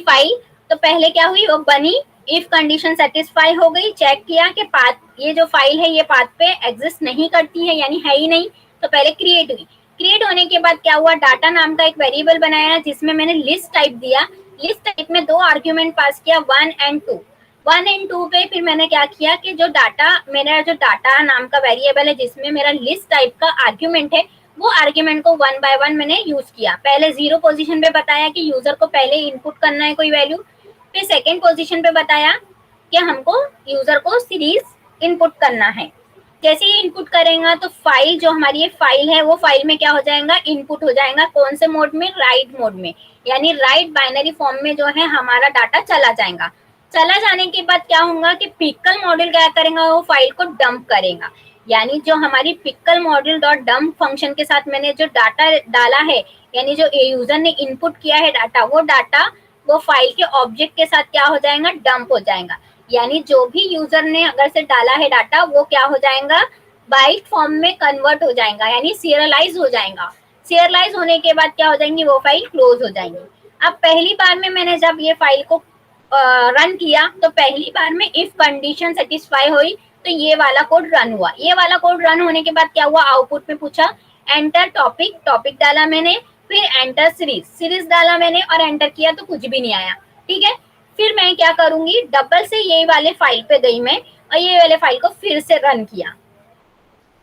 फाइल। तो पहले क्या हुई, वो बनी, इफ कंडीशन सेटिस्फाई हो गई, चेक किया कि पाथ, ये जो फाइल है ये पाथ पे एग्जिस्ट नहीं करती है, यानी है ही नहीं, तो पहले क्रिएट हुई। क्रिएट होने के बाद क्या हुआ, डाटा नाम का एक वेरिएबल बनाया जिसमें मैंने लिस्ट टाइप दिया। लिस्ट टाइप में दो आर्ग्यूमेंट पास किया, 1 एंड 2। 1 एंड 2 पे फिर मैंने क्या किया कि जो डाटा, मेरा जो डाटा नाम का वेरिएबल है जिसमें मेरा लिस्ट टाइप का आर्ग्यूमेंट है, वो आर्ग्यूमेंट को 1 बाय 1 मैंने यूज किया। पहले 0 पोजीशन पे बताया कि यूजर को पहले इनपुट करना है कोई वैल्यू, फिर सेकेंड पोजीशन पे बताया कि हमको यूजर को सीरीज इनपुट करना है। जैसे ही इनपुट करेगा तो फाइल, जो हमारी ये फाइल है, वो फाइल में क्या हो जाएगा, इनपुट हो जाएगा। कौन से मोड में, राइट मोड में, यानी राइट बाइनरी फॉर्म में जो है हमारा डाटा चला जाएगा। चला जाने के बाद क्या होगा कि पिकल मॉड्यूल क्या करेगा, वो फाइल को डंप करेगा, यानी जो हमारी pickle module dot dump function के साथ मैंने जो डाटा डाला है, यानी जो यूजर ने इनपुट किया है डाटा, वो डाटा वो फाइल के ऑब्जेक्ट के साथ क्या हो जाएगा, डंप हो जाएगा। यानी जो भी यूजर ने अगर से डाला है डाटा, वो क्या हो जाएगा, बाइट फॉर्म में कन्वर्ट हो जाएगा, यानी सीरियलाइज हो जाएगा। सीरियलाइज होने के बाद क्या हो जाएंगी, वो फाइल क्लोज हो जाएंगी। अब पहली बार में मैंने जब ये फाइल को रन किया, तो पहली बार में इफ कंडीशन सेटिस्फाई हुई तो ये वाला कोड रन हुआ। ये वाला कोड रन होने के बाद क्या हुआ, आउटपुट में पूछा एंटर टॉपिक, टॉपिक डाला मैंने, फिर एंटर सीरीज, सीरीज डाला मैंने और एंटर किया तो कुछ भी नहीं आया, ठीक है। फिर मैं क्या करूंगी, डबल से ये वाले फाइल पे गई मैं और ये वाले फाइल को फिर से रन किया।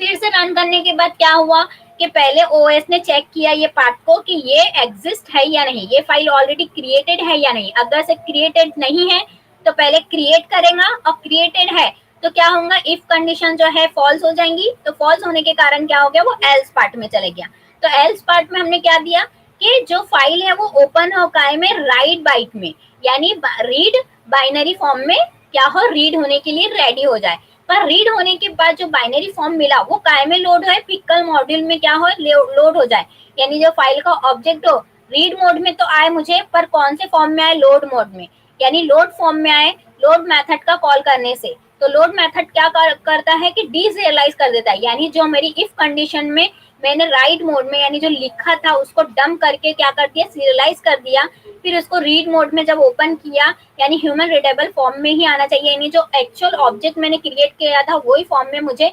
फिर से रन करने के बाद क्या हुआ कि पहले ओएस ने चेक किया ये पार्ट को कि ये एग्जिस्ट है या नहीं, ये फाइल ऑलरेडी क्रिएटेड है या नहीं। अगर से क्रिएटेड नहीं है तो पहले क्रिएट करेगा, और क्रिएटेड है तो क्या होगा, इफ कंडीशन जो है फॉल्स हो जाएंगी। तो फॉल्स होने के कारण क्या हो गया, वो एल्स पार्ट में चले गया। तो एल्स पार्ट में हमने क्या दिया कि जो फाइल है वो ओपन हो काय में, राइट बाइट में, यानी रीड बाइनरी फॉर्म में क्या हो, रीड होने के लिए रेडी हो जाए। पर रीड होने के बाद जो बाइनरी फॉर्म मिला वो काय में लोड है, पिकल मॉड्यूल में क्या हो, लोड हो जाए, यानी जो फाइल का ऑब्जेक्ट हो रीड मोड में तो आए मुझे, पर कौन से फॉर्म में आए, लोड मोड में, यानी लोड फॉर्म में आए, लोड मेथड का कॉल करने से। तो लोड मेथड क्या करता है कि डीसीरियलाइज कर देता है, यानी जो मेरी इफ कंडीशन में मैंने राइट मोड में यानी जो लिखा था उसको डंप करके क्या कर दिया, सीरियलाइज कर दिया। फिर उसको रीड मोड में जब ओपन किया, यानी ह्यूमन रीडेबल फॉर्म में ही आना चाहिए, यानी जो एक्चुअल ऑब्जेक्ट मैंने क्रिएट किया था वही फॉर्म में मुझे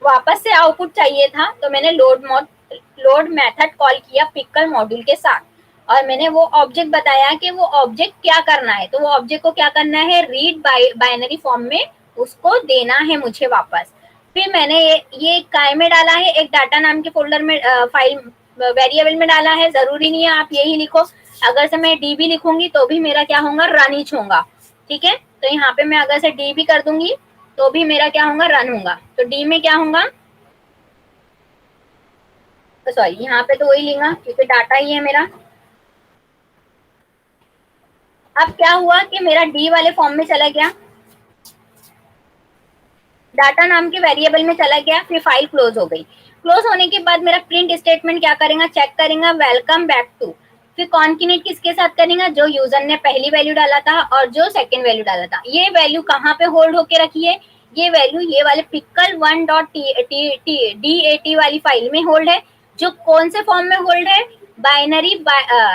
वापस से आउटपुट चाहिए था। तो मैंने लोड मेथड कॉल किया पिकल मॉड्यूल के साथ, और मैंने वो ऑब्जेक्ट बताया कि वो ऑब्जेक्ट क्या करना है। तो वो ऑब्जेक्ट को क्या करना है, रीड बाइनरी फॉर्म में उसको देना है मुझे वापस। फिर मैंने ये काय में डाला है, एक डाटा नाम के फोल्डर में, फाइल वेरिएबल में डाला है। जरूरी नहीं है आप यही लिखो, अगर से मैं डीबी लिखूंगी तो भी मेरा क्या होगा, रन ही होगा, ठीक है। तो यहाँ पे मैं अगर से डी भी कर दूंगी तो भी मेरा क्या होगा, रन होगा। तो डी में क्या होगा, तो सॉरी यहाँ पे तो वही लेगा क्योंकि डाटा ही है मेरा। अब क्या हुआ कि मेरा डी वाले फॉर्म में चला गया, डाटा नाम के वेरिएबल में चला गया, फिर फाइल क्लोज हो गई। क्लोज होने के बाद मेरा प्रिंट स्टेटमेंट क्या करेगा, चेक करेगा वेलकम बैक टू, फिर कॉन्किनेट किसके साथ करेगा, जो यूजर ने पहली वैल्यू डाला था और जो सेकंड वैल्यू डाला था। ये वैल्यू कहाँ पे होल्ड होके रखी है, ये वैल्यू ये वाले पिकल 1.dat वाली फाइल में होल्ड है। जो कौन से फॉर्म में होल्ड है, बाइनरी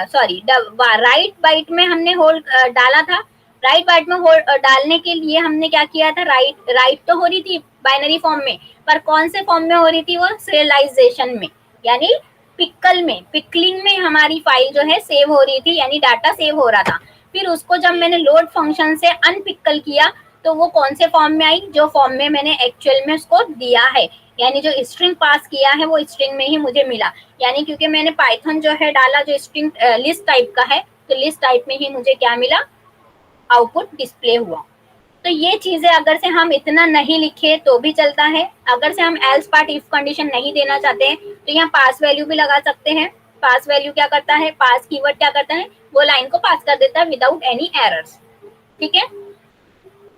सॉरी राइट बाइट में हमने होल्ड डाला था। राइट बाइट में डालने के लिए हमने क्या किया था, राइट तो हो रही थी बाइनरी फॉर्म में, पर कौन से फॉर्म में हो रही थी, वो सीरियलाइजेशन में, यानी पिकल में, पिकलिंग में हमारी फाइल जो है सेव हो रही थी, यानी डाटा सेव हो रहा था। फिर उसको जब मैंने लोड फंक्शन से अनपिकल किया तो वो कौन से फॉर्म में आई, जो फॉर्म में मैंने एक्चुअल में उसको दिया है, यानी जो स्ट्रिंग पास किया है वो स्ट्रिंग में ही मुझे मिला। यानी क्योंकि मैंने पाइथन जो है डाला जो स्ट्रिंग लिस्ट टाइप का है, तो लिस्ट टाइप में ही मुझे क्या मिला, आउटपुट डिस्प्ले हुआ। तो ये चीजें अगर से हम इतना नहीं लिखे तो भी चलता है। अगर से हम एल्स पार्ट इफ कंडीशन नहीं देना चाहते हैं तो यहाँ पास वैल्यू भी लगा सकते हैं। पास वैल्यू क्या करता है, पास कीवर्ड क्या करता है, वो लाइन को पास कर देता है विदाउट एनी एरर्स। ठीक है,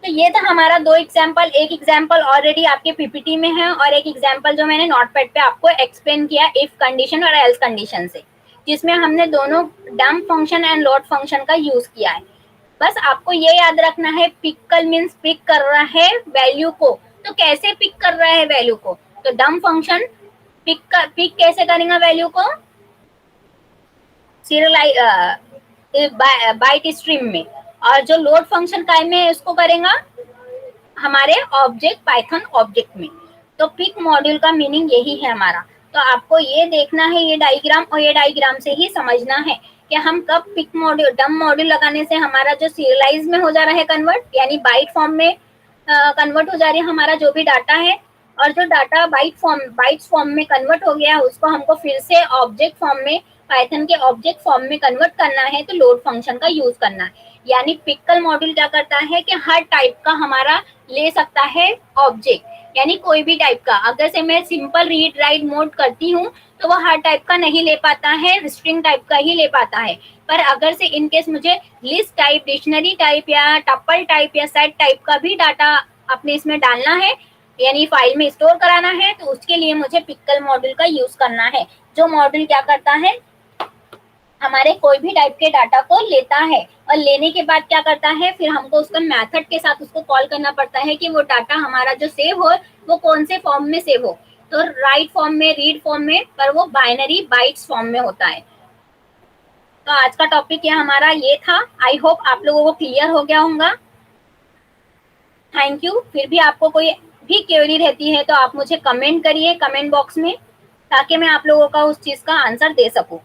तो ये था हमारा दो एग्जाम्पल। एक एग्जाम्पल ऑलरेडी आपके पीपीटी में है और एक एग्जाम्पल जो मैंने नोटपैड पे आपको एक्सप्लेन किया इफ कंडीशन और एल्स कंडीशन से, जिसमें हमने दोनों dump function and load function का यूज किया है। बस आपको ये याद रखना है, पिकल मीन्स पिक कर रहा है वैल्यू को। तो कैसे पिक कर रहा है वैल्यू को, तो डम्प फंक्शन पिक कैसे करेगा वैल्यू को, बाइट स्ट्रीम में, और जो लोड फंक्शन काय में है उसको करेगा हमारे ऑब्जेक्ट पाइथन ऑब्जेक्ट में। तो पिक मॉड्यूल का मीनिंग यही है हमारा। तो आपको ये देखना है ये डायग्राम, और ये डायग्राम से ही समझना है कि हम कब पिक मॉड्यूल डम मॉड्यूल लगाने से हमारा जो सीरियलाइज में हो जा रहा है कन्वर्ट, यानी बाइट फॉर्म में कन्वर्ट हो जा रही है हमारा जो भी डाटा है, और जो डाटा बाइट्स फॉर्म में कन्वर्ट हो गया है उसको हमको फिर से ऑब्जेक्ट फॉर्म में, पाइथन के ऑब्जेक्ट फॉर्म में कन्वर्ट करना है, तो लोड फंक्शन का यूज करना है। यानी पिकल मॉड्यूल क्या करता है कि हर टाइप का हमारा ले सकता है ऑब्जेक्ट, यानी कोई भी टाइप का। अगर से मैं सिंपल रीड राइट मोड करती हूँ तो वो हर टाइप का नहीं ले पाता है, स्ट्रिंग टाइप का ही ले पाता है। पर अगर से इनकेस मुझे लिस्ट टाइप, डिक्शनरी टाइप या टपल टाइप या सेट टाइप का भी डाटा अपने इसमें डालना है, यानी फाइल में स्टोर कराना है, तो उसके लिए मुझे पिकल मॉड्यूल का यूज करना है। जो मॉड्यूल क्या करता है, हमारे कोई भी टाइप के डाटा को लेता है, और लेने के बाद क्या करता है, फिर हमको उसका मेथड के साथ उसको कॉल करना पड़ता है कि वो डाटा हमारा जो सेव हो वो कौन से फॉर्म में सेव हो, तो राइट फॉर्म में, रीड फॉर्म में, पर वो बाइनरी बाइट्स फॉर्म में होता है। तो आज का टॉपिक ये हमारा ये था। आई होप आप लोगों को क्लियर हो गया होगा। Thank you. फिर भी आपको कोई भी क्वेरी रहती है तो आप मुझे कमेंट करिए कमेंट बॉक्स में, ताकि मैं आप लोगों का उस चीज का आंसर दे सकूं।